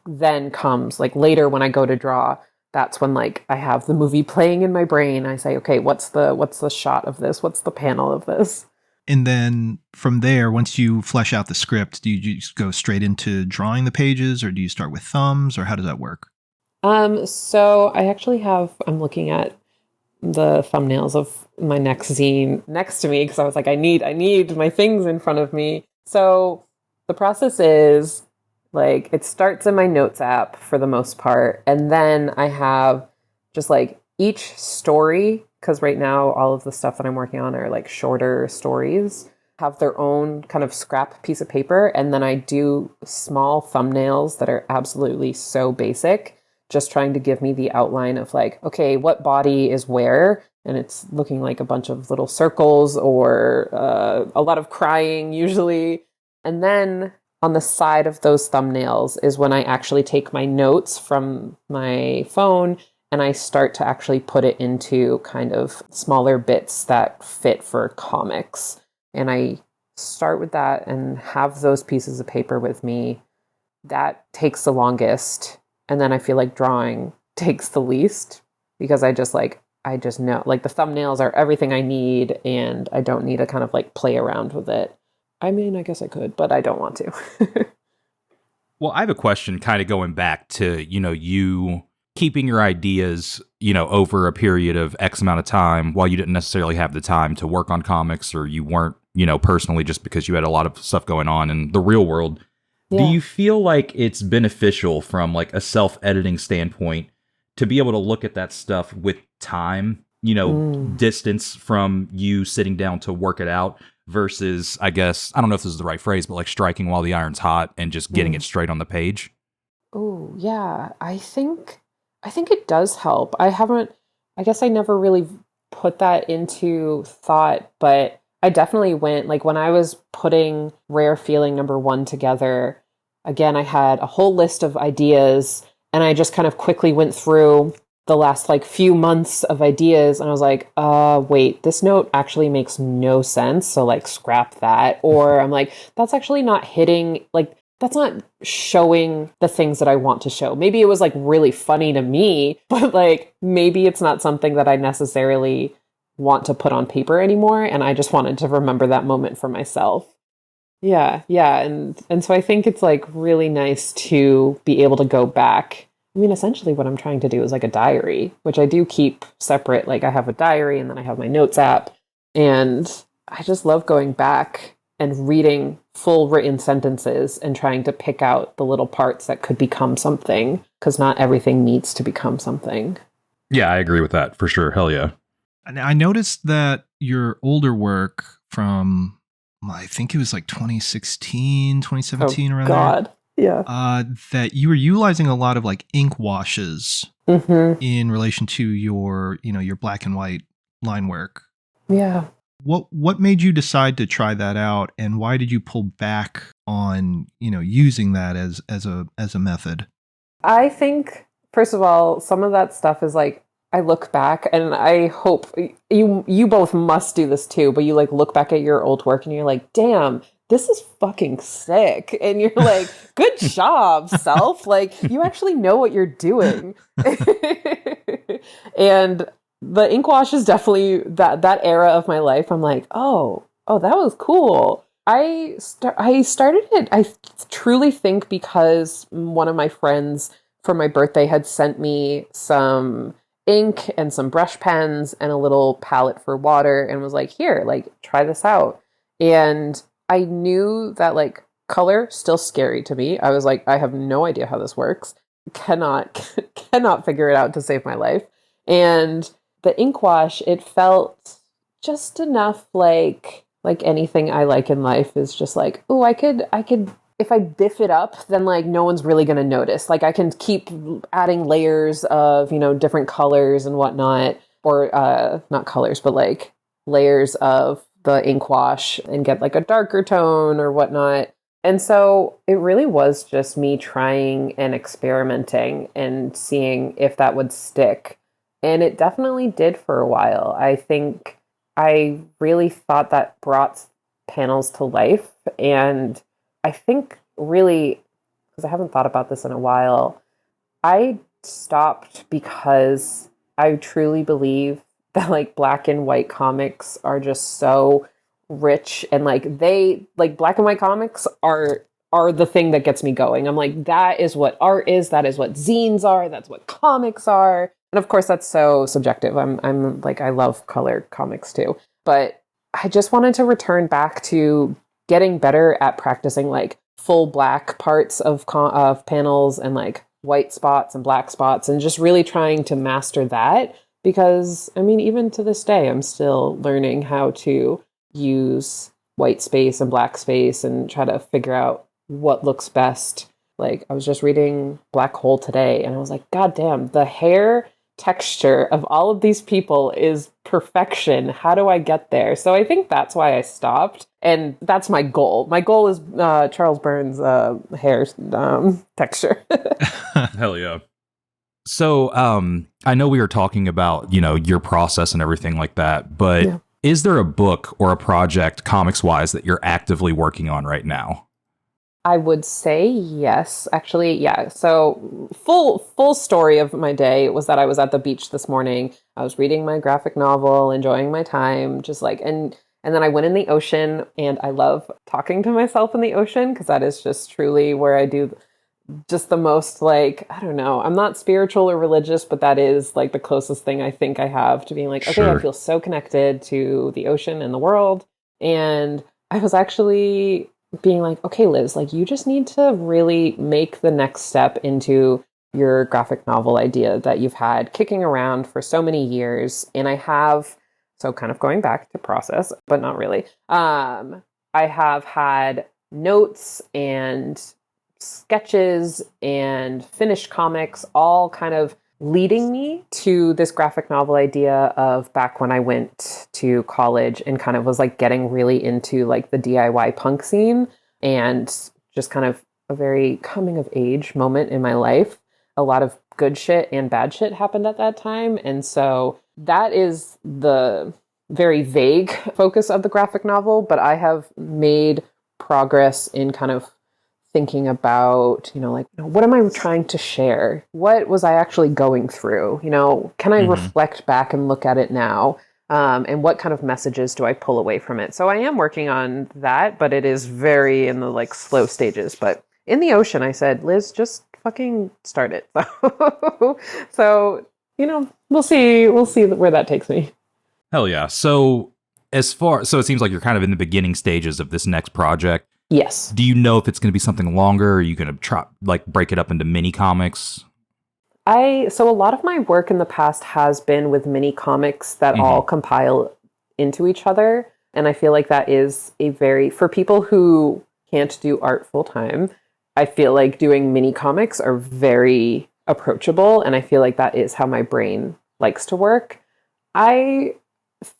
then comes like later when I go to draw, that's when like I have the movie playing in my brain. I say, okay, what's the shot of this? What's the panel of this? And then from there, once you flesh out the script, do you just go straight into drawing the pages, or do you start with thumbs, or how does that work? So I actually I'm looking at the thumbnails of my next zine next to me because I was like, I need my things in front of me. So the process is like, it starts in my notes app for the most part. And then I have just like each story, because right now all of the stuff that I'm working on are like shorter stories, have their own kind of scrap piece of paper. And then I do small thumbnails that are absolutely so basic, just trying to give me the outline of like, okay, what body is where? And it's looking like a bunch of little circles or a lot of crying usually. And then on the side of those thumbnails is when I actually take my notes from my phone and I start to actually put it into kind of smaller bits that fit for comics. And I start with that and have those pieces of paper with me. That takes the longest. And then I feel like drawing takes the least because I just know like the thumbnails are everything I need and I don't need to kind of like play around with it. I mean, I guess I could, but I don't want to. Well, I have a question kind of going back to, you keeping your ideas, over a period of X amount of time while you didn't necessarily have the time to work on comics, or you weren't, personally, just because you had a lot of stuff going on in the real world. Yeah. Do you feel like it's beneficial from like a self-editing standpoint to be able to look at that stuff with time, distance from you sitting down to work it out versus, I guess, I don't know if this is the right phrase, but like striking while the iron's hot and just getting it straight on the page? Oh, yeah. I think it does help. I guess I never really put that into thought, but I definitely went, like when I was putting Rare Feeling #1 together, again, I had a whole list of ideas and I just kind of quickly went through the last like few months of ideas and I was like, wait, this note actually makes no sense. So like scrap that. Or I'm like, that's actually not hitting, like that's not showing the things that I want to show. Maybe it was like really funny to me, but like maybe it's not something that I necessarily want to put on paper anymore. And I just wanted to remember that moment for myself. Yeah. And so I think it's like really nice to be able to go back. I mean, essentially what I'm trying to do is like a diary, which I do keep separate. Like I have a diary and then I have my notes app. And I just love going back and reading full written sentences and trying to pick out the little parts that could become something, because not everything needs to become something. Yeah, I agree with that for sure. Hell yeah. I noticed that your older work from, I think it was like 2016, 2017 around God. there. Yeah. That you were utilizing a lot of like ink washes in relation to your, your black and white line work. Yeah. What made you decide to try that out, and why did you pull back on, using that as a method? I think, first of all, some of that stuff is like, I look back and I hope you both must do this too, but you like look back at your old work and you're like, damn, this is fucking sick. And you're like, good job, self. Like, you actually know what you're doing. And the ink wash is definitely that era of my life. I'm like, oh, that was cool. I started it, I truly think, because one of my friends for my birthday had sent me some ink and some brush pens and a little palette for water and was like, here, like, try this out. And I knew that, like, color, still scary to me. I was like, I have no idea how this works. Cannot figure it out to save my life. And the ink wash, it felt just enough like anything I like in life is just like, oh, I could, if I biff it up, then like no one's really going to notice. Like I can keep adding layers of, different colors and whatnot, or not colors, but like layers of the ink wash and get like a darker tone or whatnot. And so it really was just me trying and experimenting and seeing if that would stick. And it definitely did for a while. I think I really thought that brought panels to life. And I think really, because I haven't thought about this in a while, I stopped because I truly believe that like black and white comics are just so rich, and like black and white comics are the thing that gets me going. I'm like, that is what art is, that is what zines are, that's what comics are. And of course that's so subjective. I'm like, I love color comics too, but I just wanted to return back to getting better at practicing like full black parts of panels and like white spots and black spots, and just really trying to master that. Because I mean, even to this day, I'm still learning how to use white space and black space and try to figure out what looks best. Like I was just reading Black Hole today and I was like, God damn, the hair texture of all of these people is perfection. How do I get there? So I think that's why I stopped. And that's my goal. My goal is Charles Burns' hair texture. Hell yeah. So I know we were talking about, your process and everything like that, but yeah. Is there a book or a project comics-wise that you're actively working on right now? I would say yes. Actually, yeah. So full story of my day was that I was at the beach this morning. I was reading my graphic novel, enjoying my time, just like, and then I went in the ocean, and I love talking to myself in the ocean because that is just truly where I do just the most, like, I don't know, I'm not spiritual or religious, but that is like the closest thing I think I have to being like, okay, sure. I feel so connected to the ocean and the world. And I was actually being like, okay, Liz, like you just need to really make the next step into your graphic novel idea that you've had kicking around for so many years. And I have, so kind of going back to process, but not really. I have had notes and sketches and finished comics all kind of leading me to this graphic novel idea of back when I went to college and kind of was like getting really into like the DIY punk scene, and just kind of a very coming of age moment in my life. A lot of good shit and bad shit happened at that time. And so that is the very vague focus of the graphic novel, but I have made progress in kind of thinking about, what am I trying to share? What was I actually going through? Can I reflect back and look at it now? And what kind of messages do I pull away from it? So I am working on that, but it is very in the like slow stages. But in the ocean, I said, Liz, just fucking start it. So, we'll see where that takes me. Hell yeah. So it seems like you're kind of in the beginning stages of this next project. Yes. Do you know if it's going to be something longer? Or are you going to try like break it up into mini comics? So a lot of my work in the past has been with mini comics that all compile into each other. And I feel like that is for people who can't do art full time, I feel like doing mini comics are very approachable. And I feel like that is how my brain likes to work. I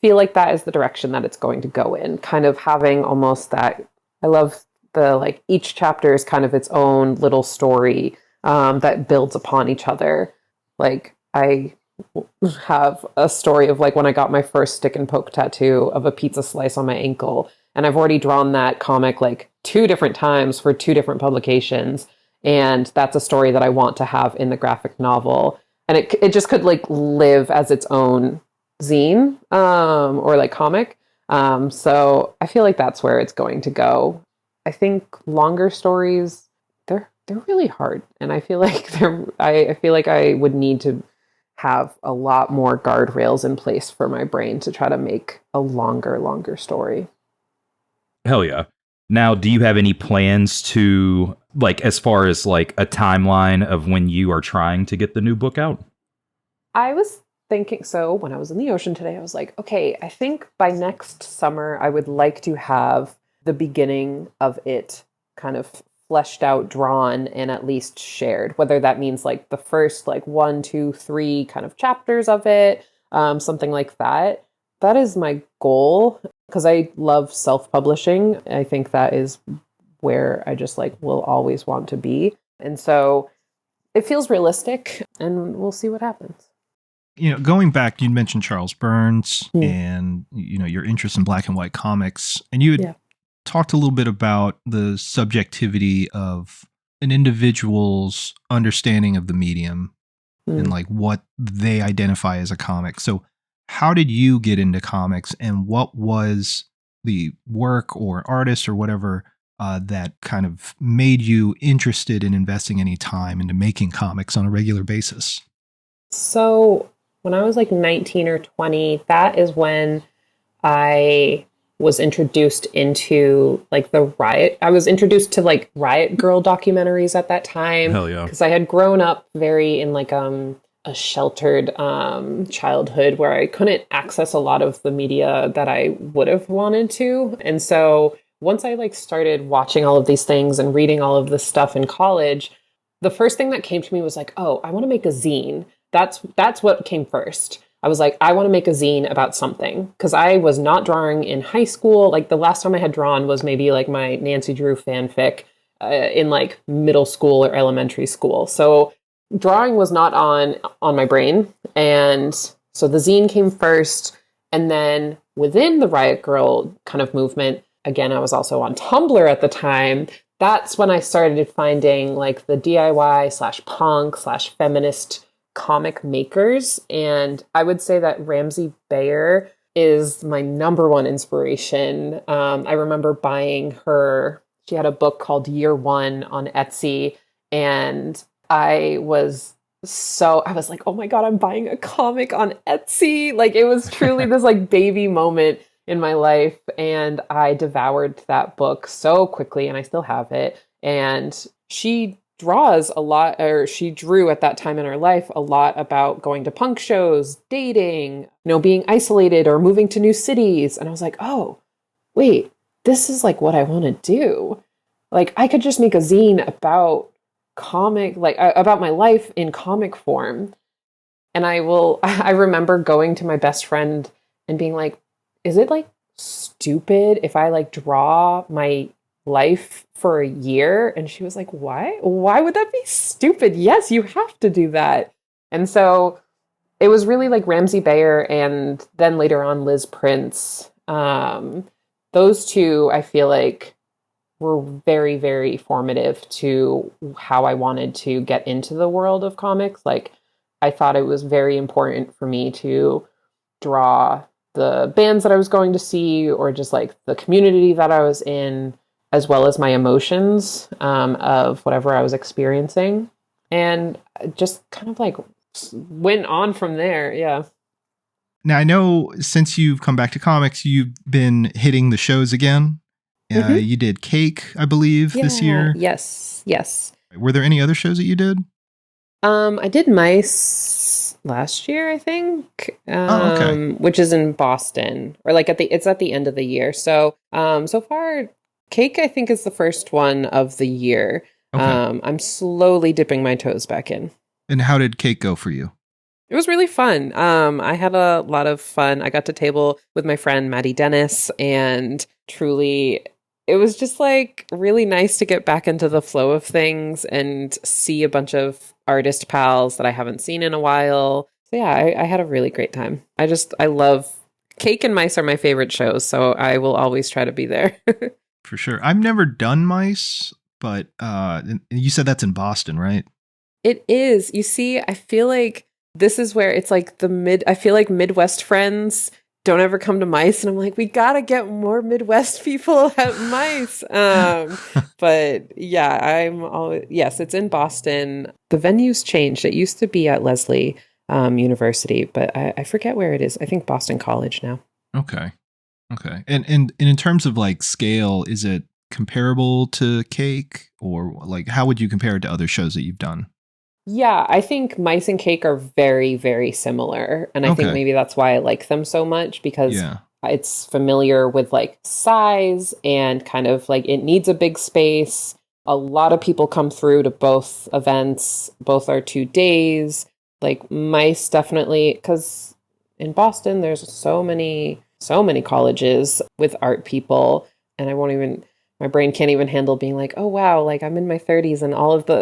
feel like that is the direction that it's going to go in, kind of having almost that. I love the like each chapter is kind of its own little story that builds upon each other. Like I have a story of like when I got my first stick and poke tattoo of a pizza slice on my ankle, And I've already drawn that comic like 2 different times for 2 different publications. And that's a story that I want to have in the graphic novel. And it just could like live as its own zine or like comic. So I feel like that's where it's going to go. I think longer stories, they're really hard. And I feel like I feel like I would need to have a lot more guardrails in place for my brain to try to make a longer story. Hell yeah. Now, do you have any plans to, like, as far as like a timeline of when you are trying to get the new book out? I was thinking, so when I was in the ocean today, I was like, okay, I think by next summer, I would like to have the beginning of it kind of fleshed out, drawn, and at least shared, whether that means like the first like 1, 2, 3 kind of chapters of it, something like that. That is my goal because I love self-publishing. I think that is where I just like will always want to be. And so it feels realistic and we'll see what happens. You know, going back, you mentioned Charles Burns and, you know, your interest in black and white comics. And you had talked a little bit about the subjectivity of an individual's understanding of the medium and like what they identify as a comic. So how did you get into comics and what was the work or artist or whatever that kind of made you interested in investing any time into making comics on a regular basis? So when I was like 19 or 20, that is when I was introduced into like I was introduced to like Riot Girl documentaries at that time. Hell yeah. Because I had grown up very in like a sheltered childhood where I couldn't access a lot of the media that I would have wanted to. And so once I like started watching all of these things and reading all of this stuff in college, the first thing that came to me was like, oh, I want to make a zine. That's what came first. I was like, I want to make a zine about something because I was not drawing in high school. Like the last time I had drawn was maybe like my Nancy Drew fanfic in like middle school or elementary school. So drawing was not on my brain. And so the zine came first. And then within the Riot Girl kind of movement, again, I was also on Tumblr at the time. That's when I started finding like the DIY/punk/feminist comic makers. And I would say that Ramsey Bayer is my number one inspiration. I remember buying she had a book called Year One on Etsy. And I was like, oh my God, I'm buying a comic on Etsy. Like it was truly this like baby moment in my life. And I devoured that book so quickly and I still have it. And she draws a lot, or she drew at that time in her life a lot about going to punk shows, dating, being isolated or moving to new cities. And I was like, oh, wait, this is like what I want to do. Like I could just make a zine about about my life in comic form. And I remember going to my best friend and being like, is it like stupid if I like draw my life for a year? And she was like, why would that be stupid? Yes, you have to do that. And so it was really like Ramsey Bayer and then later on Liz Prince. Those two I feel like were very, very formative to how I wanted to get into the world of comics. Like I thought it was very important for me to draw the bands that I was going to see or just like the community that I was in, as well as my emotions of whatever I was experiencing. And just kind of like went on from there. Yeah. Now, I know since you've come back to comics, you've been hitting the shows again. You did Cake, I believe, this year. Yes. Were there any other shows that you did? I did Mice last year, I think, okay. Which is in Boston, or like it's at the end of the year. So, so far, Cake, I think, is the first one of the year. Okay. I'm slowly dipping my toes back in. And how did Cake go for you? It was really fun. I had a lot of fun. I got to table with my friend Maddie Dennis, and truly, it was just like really nice to get back into the flow of things and see a bunch of artist pals that I haven't seen in a while. So yeah, I had a really great time. I love Cake and Mice are my favorite shows, so I will always try to be there. For sure. I've never done mice, but and you said that's in Boston, right? It is. You see, I feel like this is where it's like I feel like Midwest friends don't ever come to Mice, and I'm like, we gotta get more Midwest people at Mice. But yeah, yes, it's in Boston. The venue's changed. It used to be at Leslie University, but I forget where it is. I think Boston College now. Okay. And in terms of like scale, is it comparable to Cake, or like how would you compare it to other shows that you've done? Yeah, I think Mice and Cake are very, very similar. And I think maybe that's why I like them so much, because it's familiar with like size and kind of like it needs a big space. A lot of people come through to both events. Both are 2 days. Like Mice definitely, because in Boston, there's so many colleges with art people. And my brain can't even handle being like, oh, wow, like I'm in my 30s and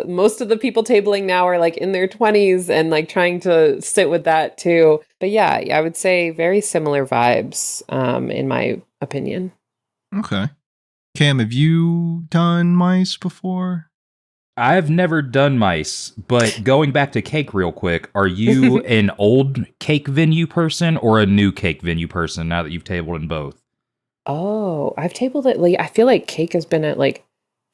most of the people tabling now are like in their 20s and like trying to sit with that too. But yeah, I would say very similar vibes, in my opinion. Okay. Cam, have you done Mice before? I've never done Mice, but going back to Cake real quick, are you an old Cake venue person or a new Cake venue person now that you've tabled in both? Oh, I've tabled it. Like, I feel like Cake has been at like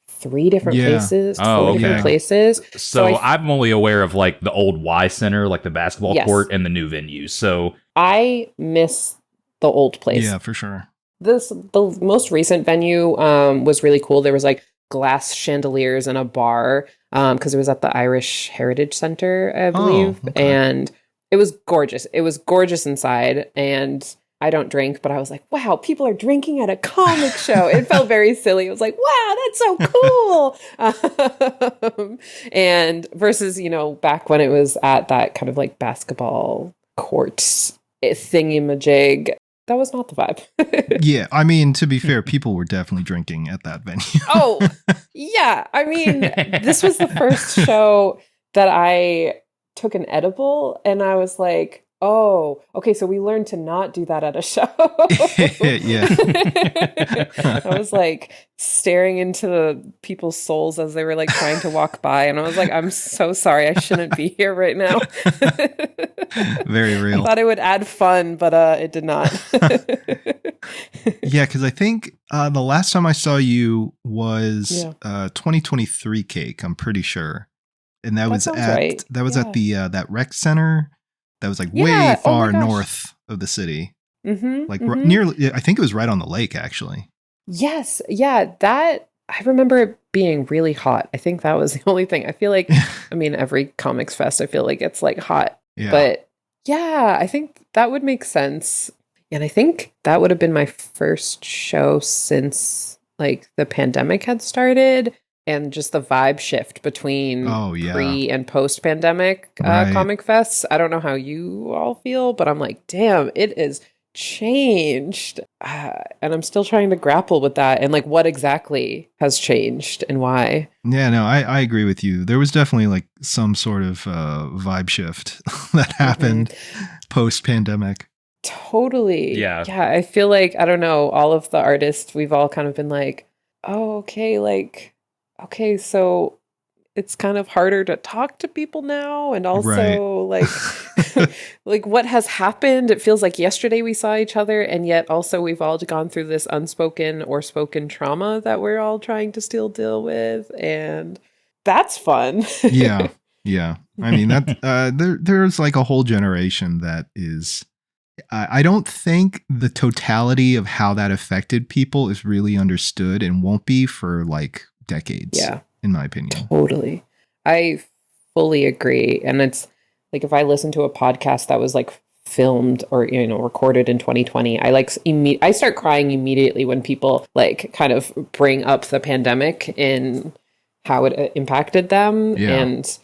3 different places, 4 different places. So I'm only aware of like the old Y Center, like the basketball court, and the new venues. So I miss the old place. Yeah, for sure. The most recent venue was really cool. There was like glass chandeliers and a bar because it was at the Irish Heritage Center, I believe. And it was gorgeous. It was gorgeous inside. And I don't drink, but I was like, wow, people are drinking at a comic show. It felt very silly. It was like, wow, that's so cool. And versus, back when it was at that kind of like basketball court thingy-majig, that was not the vibe. Yeah, I mean, to be fair, people were definitely drinking at that venue. Oh, yeah. I mean, this was the first show that I took an edible, and I was like, oh, okay, so we learned to not do that at a show. Yeah. I was like staring into the people's souls as they were like trying to walk by, and I was like, I'm so sorry, I shouldn't be here right now. Very real. I thought it would add fun, but it did not. Yeah, because I think the last time I saw you was 2023 Cake, I'm pretty sure. And that was at the that rec center that was like way far north of the city. Mm-hmm, like nearly, I think it was right on the lake, actually. Yes. Yeah. That, I remember it being really hot. I think that was the only thing. I feel like, I mean, every comics fest, I feel like it's like hot. Yeah. But yeah, I think that would make sense. And I think that would have been my first show since like the pandemic had started. And just the vibe shift between pre and post pandemic comic fests. I don't know how you all feel, but I'm like, damn, it is changed. And I'm still trying to grapple with that and like what exactly has changed and why. Yeah, no, I agree with you. There was definitely like some sort of vibe shift that happened post pandemic. Totally. Yeah. Yeah. I feel like, I don't know, all of the artists, we've all kind of been like, oh, okay, so it's kind of harder to talk to people now. And also like, like what has happened? It feels like yesterday we saw each other. And yet also we've all gone through this unspoken or spoken trauma that we're all trying to still deal with. And that's fun. Yeah. I mean, that there's like a whole generation that is, I don't think the totality of how that affected people is really understood and won't be for like decades, in my opinion. Totally. I fully agree. And it's like, if I listen to a podcast that was like filmed or, recorded in 2020, I start crying immediately when people like kind of bring up the pandemic and how it impacted them. Yeah. And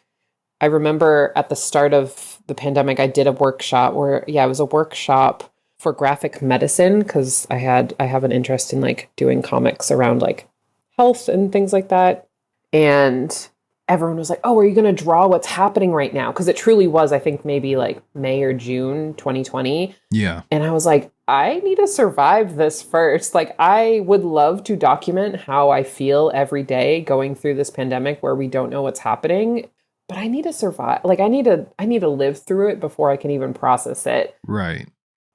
I remember at the start of the pandemic, I did a workshop where, it was a workshop for graphic medicine because I have an interest in like doing comics around like health and things like that. And everyone was like, oh, are you going to draw what's happening right now? Because it truly was, I think, maybe like May or June 2020. Yeah. And I was like, I need to survive this first. Like, I would love to document how I feel every day going through this pandemic where we don't know what's happening. But I need to survive. Like, I need to live through it before I can even process it. Right.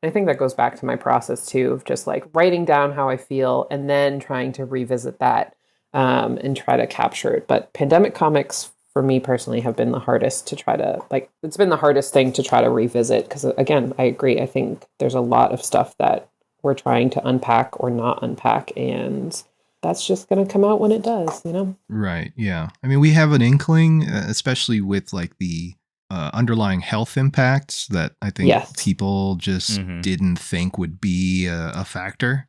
I think that goes back to my process too, of just like writing down how I feel and then trying to revisit that and try to capture it. But pandemic comics, for me personally, have been the hardest to try to, like, it's been the hardest thing to try to revisit. Because again, I agree. I think there's a lot of stuff that we're trying to unpack or not unpack. And that's just going to come out when it does, you know? Right. Yeah. I mean, we have an inkling, especially with like the underlying health impacts that I think people just didn't think would be a factor.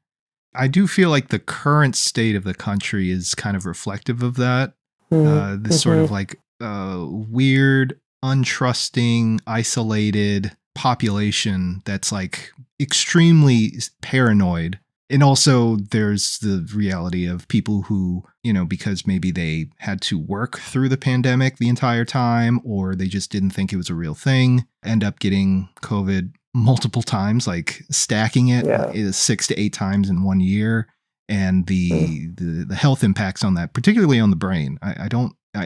I do feel like the current state of the country is kind of reflective of that. This sort of like weird, untrusting, isolated population that's like extremely paranoid. And also there's the reality of people who, you know, because maybe they had to work through the pandemic the entire time, or they just didn't think it was a real thing, end up getting COVID multiple times, like stacking it is 6 to 8 times in 1 year. And the health impacts on that, particularly on the brain.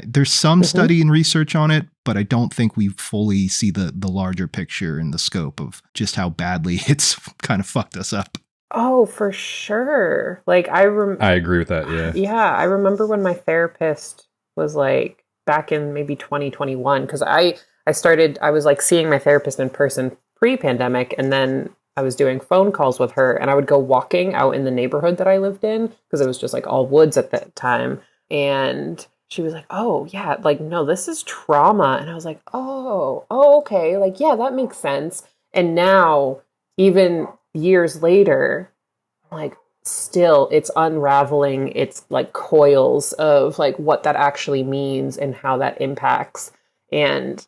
There's some study and research on it, but I don't think we fully see the larger picture and the scope of just how badly it's kind of fucked us up. Oh, for sure. Like I agree with that. Yeah. Yeah. I remember when my therapist was like back in maybe 2021, because I was like seeing my therapist in person pre-pandemic, and then I was doing phone calls with her, and I would go walking out in the neighborhood that I lived in because it was just like all woods at that time. And she was like, oh yeah, like, no, this is trauma. And I was like, oh, okay. Like, yeah, that makes sense. And now even years later, like still it's unraveling. It's like coils of like what that actually means and how that impacts. And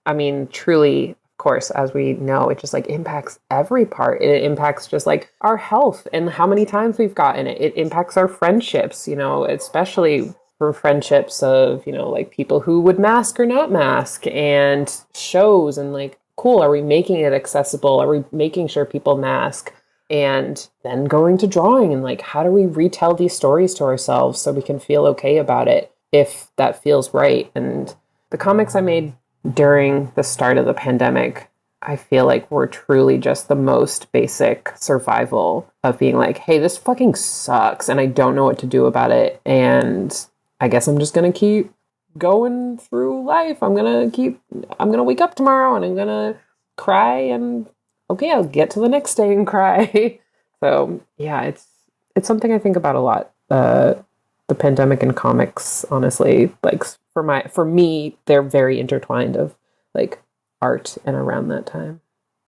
I mean, truly, of course, as we know, it just like impacts every part. It impacts just like our health and how many times we've gotten it. It impacts our friendships, you know, especially for friendships of, you know, like people who would mask or not mask, and shows, and like, cool, are we making it accessible? Are we making sure people mask? And then going to drawing and like, how do we retell these stories to ourselves so we can feel okay about it if that feels right? And the comics I made during the start of the pandemic, I feel like were truly just the most basic survival of being like, hey, this fucking sucks and I don't know what to do about it. And I guess I'm just going to keep going through life. I'm going to wake up tomorrow and I'm going to cry, and okay, I'll get to the next day and cry. So yeah, it's something I think about a lot. The pandemic and comics, honestly, like for me, they're very intertwined of like art and around that time.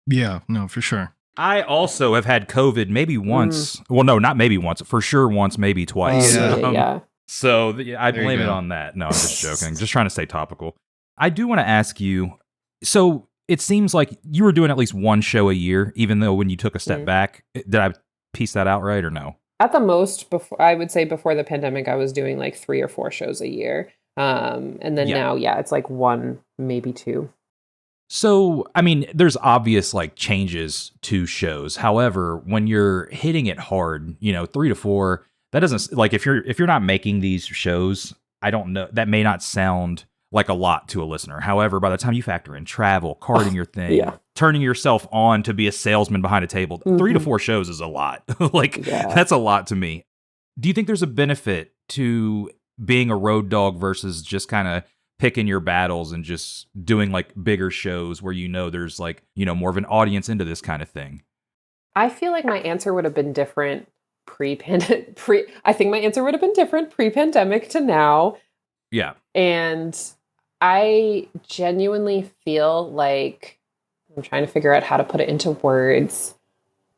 Yeah, no, for sure. I also have had COVID maybe once. Well, no, not maybe once. For sure once, maybe twice. Yeah. So I blame it on that. No, I'm just joking. Just trying to stay topical. I do want to ask you, so it seems like you were doing at least one show a year, even though when you took a step back. Did I piece that out right or no? At the most, I would say before the pandemic, I was doing like 3 or 4 shows a year. And then now, it's like 1, maybe 2. So, I mean, there's obvious like changes to shows. However, when you're hitting it hard, 3 to 4, that doesn't, like, if you're not making these shows, I don't know, that may not sound like a lot to a listener. However, by the time you factor in travel, carding your thing, turning yourself on to be a salesman behind a table, 3 to 4 shows is a lot. That's a lot to me. Do you think there's a benefit to being a road dog versus just kind of picking your battles and just doing like bigger shows where there's like, more of an audience into this kind of thing? I feel like my answer would have been different I think my answer would have been different pre-pandemic to now. Yeah. And I genuinely feel like, I'm trying to figure out how to put it into words.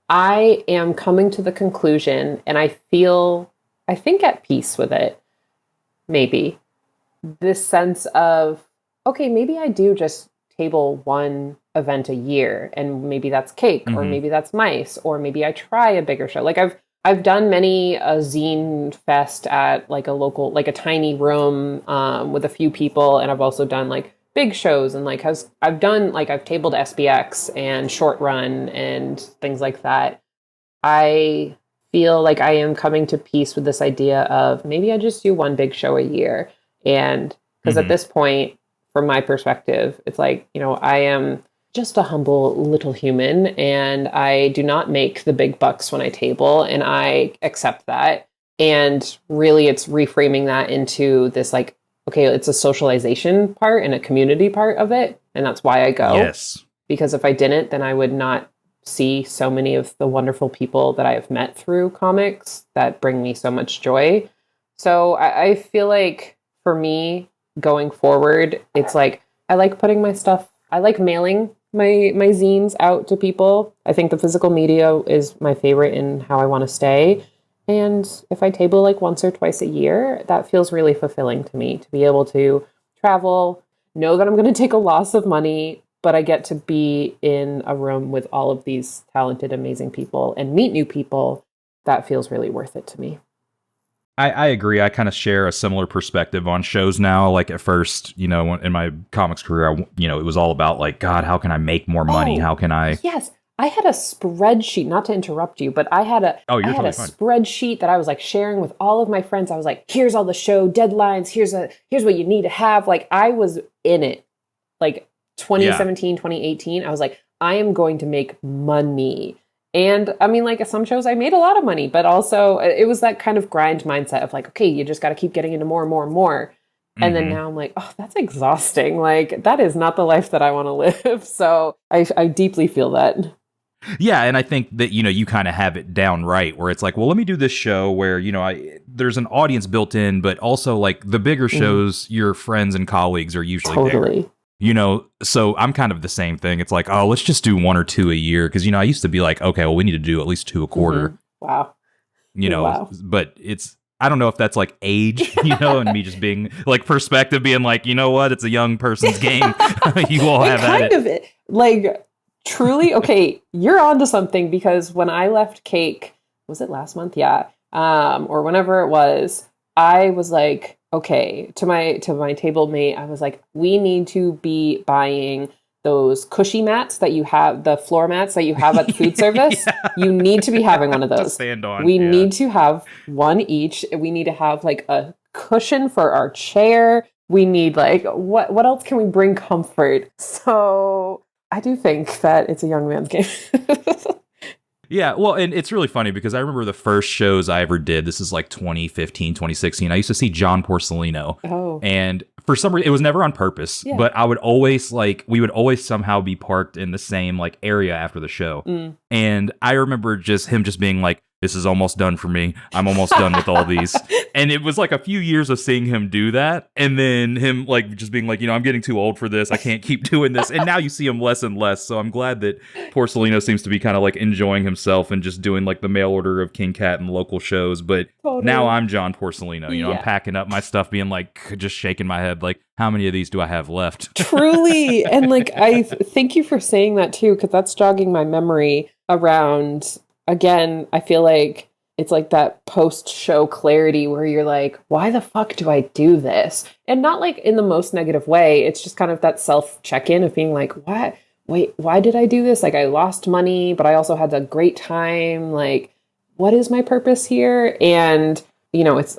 I am coming to the conclusion, and I think at peace with it, maybe, this sense of, okay, maybe I do just table 1 event a year, and maybe that's cake, or maybe that's mice, or maybe I try a bigger show. Like I've done many a zine fest at like a local, like a tiny room with a few people, and I've also done like big shows and like I've tabled SBX and Short Run and things like that. I feel like I am coming to peace with this idea of maybe I just do one big show a year, and because at this point, from my perspective, it's like, you know, I am just a humble little human, and I do not make the big bucks when I table, and I accept that. And really, it's reframing that into this like, okay, it's a socialization part and a community part of it, and that's why I go. Yes. Because if I didn't, then I would not see so many of the wonderful people that I have met through comics that bring me so much joy. So I feel like for me, going forward, it's like I like putting my stuff, I like mailing my zines out to people. I think the physical media is my favorite in how I want to stay. And if I table like once or twice a year, that feels really fulfilling to me, to be able to travel, know that I'm going to take a loss of money, but I get to be in a room with all of these talented, amazing people and meet new people. That feels really worth it to me. I agree. I kind of share a similar perspective on shows now. Like at first, you know, in my comics career, it was all about like, God, how can I make more money? How can I? Yes. I had a spreadsheet, not to interrupt you, but I had a spreadsheet that I was like sharing with all of my friends. I was like, here's all the show deadlines. Here's what you need to have. Like I was in it, like 2017, 2018. I was like, I am going to make money. And I mean, like some shows I made a lot of money, but also it was that kind of grind mindset of like, okay, you just got to keep getting into more and more and more. And then now I'm like, oh, that's exhausting. Like that is not the life that I want to live. So I deeply feel that. Yeah, and I think that, you kind of have it down right, where it's like, well, let me do this show where, there's an audience built in, but also like the bigger shows, your friends and colleagues are usually there. So I'm kind of the same thing. It's like, oh, let's just do one or two a year. Because, I used to be like, okay, well, we need to do at least two a quarter. Wow. But I don't know if that's like age, and me just being like perspective, being like, you know what, it's a young person's game. You all have at it. Kind of it. Like, truly, okay, you're onto something, because when I left Cake, was it last month? Yeah. Or whenever it was, I was like, okay, to my table mate, I was like, we need to be buying those cushy mats that you have, the floor mats that you have at the food service. Yeah. You need to be having one of those. To stand on. We need to have one each. We need to have like a cushion for our chair. We need like, what else can we bring comfort? So I do think that it's a young man's game. Yeah, well, and it's really funny because I remember the first shows I ever did, this is like 2015, 2016, I used to see John Porcellino. Oh. And for some reason, it was never on purpose, but we would always somehow be parked in the same like area after the show. And I remember him just being like, this is almost done for me. I'm almost done with all these. And it was like a few years of seeing him do that. And then him like just being like, I'm getting too old for this. I can't keep doing this. And now you see him less and less. So I'm glad that Porcellino seems to be kind of like enjoying himself and just doing like the mail order of King Cat and local shows. But now I'm John Porcellino. I'm packing up my stuff, being like, just shaking my head like, how many of these do I have left? Truly. And like, I thank you for saying that too, because that's jogging my memory around. Again, I feel like it's like that post-show clarity where you're like, why the fuck do I do this? And not like in the most negative way. It's just kind of that self-check-in of being like, what? Wait, why did I do this? Like I lost money, but I also had a great time. Like, what is my purpose here? And, it's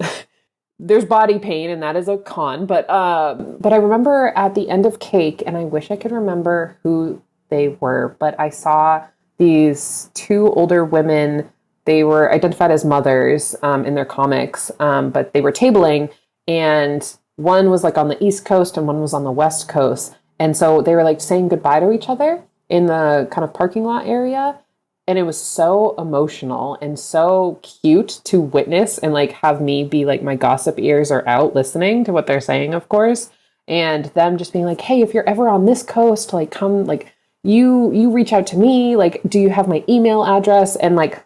there's body pain, and that is a con. But I remember at the end of Cake, and I wish I could remember who they were, but I saw these two older women. They were identified as mothers in their comics, but they were tabling, and one was like on the East Coast and one was on the West Coast. And so they were like saying goodbye to each other in the kind of parking lot area. And it was so emotional and so cute to witness and like have me be like, my gossip ears are out listening to what they're saying, of course. And them just being like, hey, if you're ever on this coast, like come, like, you reach out to me, like, do you have my email address? And like,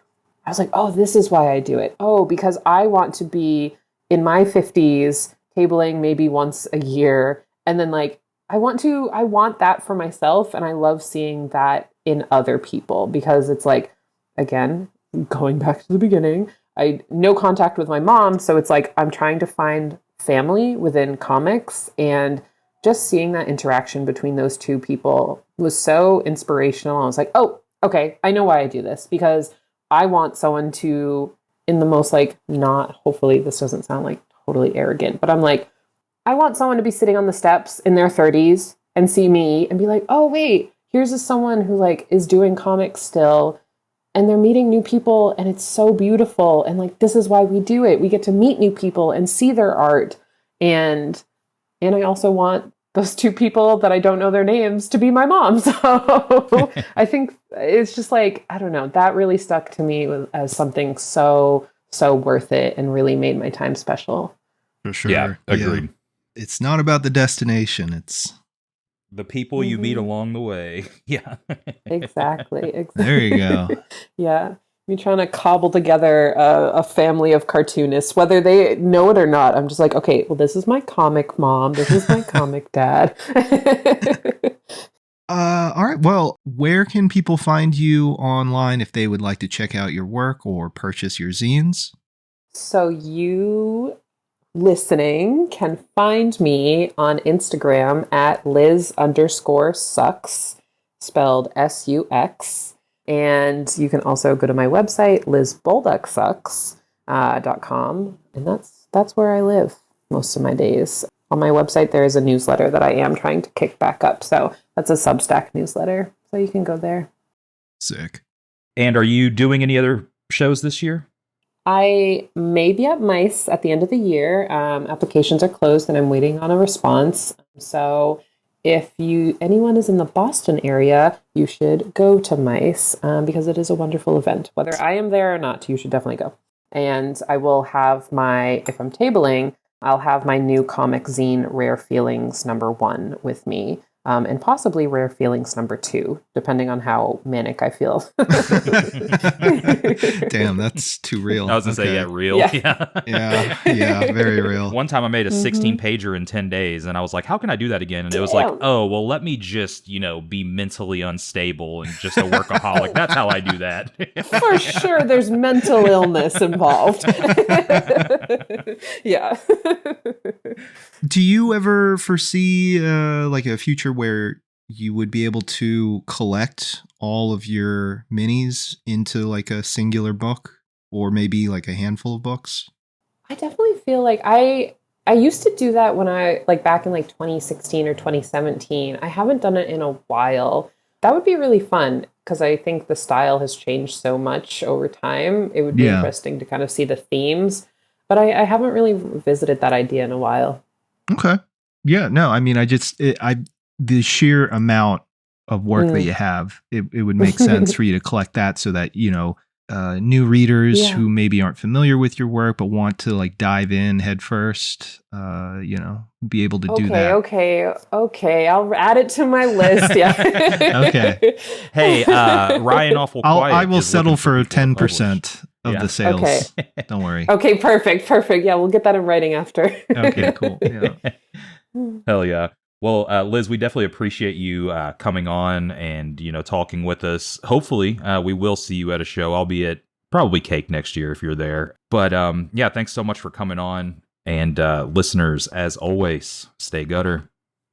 I was like, oh, this is why I do it. Oh, because I want to be in my 50s, tabling maybe once a year. And then like, I want that for myself. And I love seeing that in other people, because it's like, again, going back to the beginning, I no contact with my mom. So it's like I'm trying to find family within comics, and just seeing that interaction between those two people was so inspirational. I was like, oh, okay, I know why I do this, because I want someone to, in the most like, not, hopefully this doesn't sound like totally arrogant, but I'm like, I want someone to be sitting on the steps in their 30s and see me and be like, oh, wait, here's someone who like is doing comics still, and they're meeting new people, and it's so beautiful. And like, this is why we do it. We get to meet new people and see their art. And I also want those two people that I don't know their names to be my mom. So I think it's just like, I don't know, that really stuck to me as something so worth it and really made my time special. For sure. Yeah, agreed. Yeah. It's not about the destination. It's the people you meet along the way. Yeah. Exactly. There you go. Yeah. Me trying to cobble together a family of cartoonists, whether they know it or not. I'm just like, okay, well, this is my comic mom. This is my comic dad. All right. Well, where can people find you online if they would like to check out your work or purchase your zines? So you listening can find me on Instagram at Liz_sucks, spelled SUX. And you can also go to my website, lizbolducsucks.com. And that's where I live most of my days. On my website, there is a newsletter that I am trying to kick back up. So that's a Substack newsletter. So you can go there. Sick. And are you doing any other shows this year? I may be at MICE at the end of the year. Applications are closed and I'm waiting on a response. So if anyone is in the Boston area, you should go to MICE because it is a wonderful event. Whether I am there or not, you should definitely go. And I will have if I'm tabling, I'll have my new comic zine, Rare Feelings #1 with me. And possibly Rare Feelings #2, depending on how manic I feel. Damn, that's too real. I was going to say, yeah, real. Yeah. Yeah, very real. One time I made a 16-pager in 10 days, and I was like, how can I do that again? And it was like, oh, well, let me just, be mentally unstable and just a workaholic. That's how I do that. For sure, there's mental illness involved. Yeah. Do you ever foresee like a future where you would be able to collect all of your minis into like a singular book, or maybe like a handful of books? I definitely feel like I used to do that when I back in 2016 or 2017. I haven't done it in a while. That would be really fun because I think the style has changed so much over time. It would be interesting to kind of see the themes, but I haven't really visited that idea in a while. Okay. Yeah, no, I mean, the sheer amount of work that you have, it would make sense for you to collect that so that, new readers who maybe aren't familiar with your work but want to dive in head first, be able to do that. Okay. I'll add it to my list. Yeah. Okay. Hey, Ryan Awful Quiet. I will settle for 10% of the sales. Okay. Don't worry. Okay, perfect. Yeah, we'll get that in writing after. Okay, cool. Yeah. Hell yeah. Well, Liz, we definitely appreciate you coming on and, talking with us. Hopefully, we will see you at a show, albeit probably Cake next year if you're there. But yeah, thanks so much for coming on. And listeners, as always, stay gutter.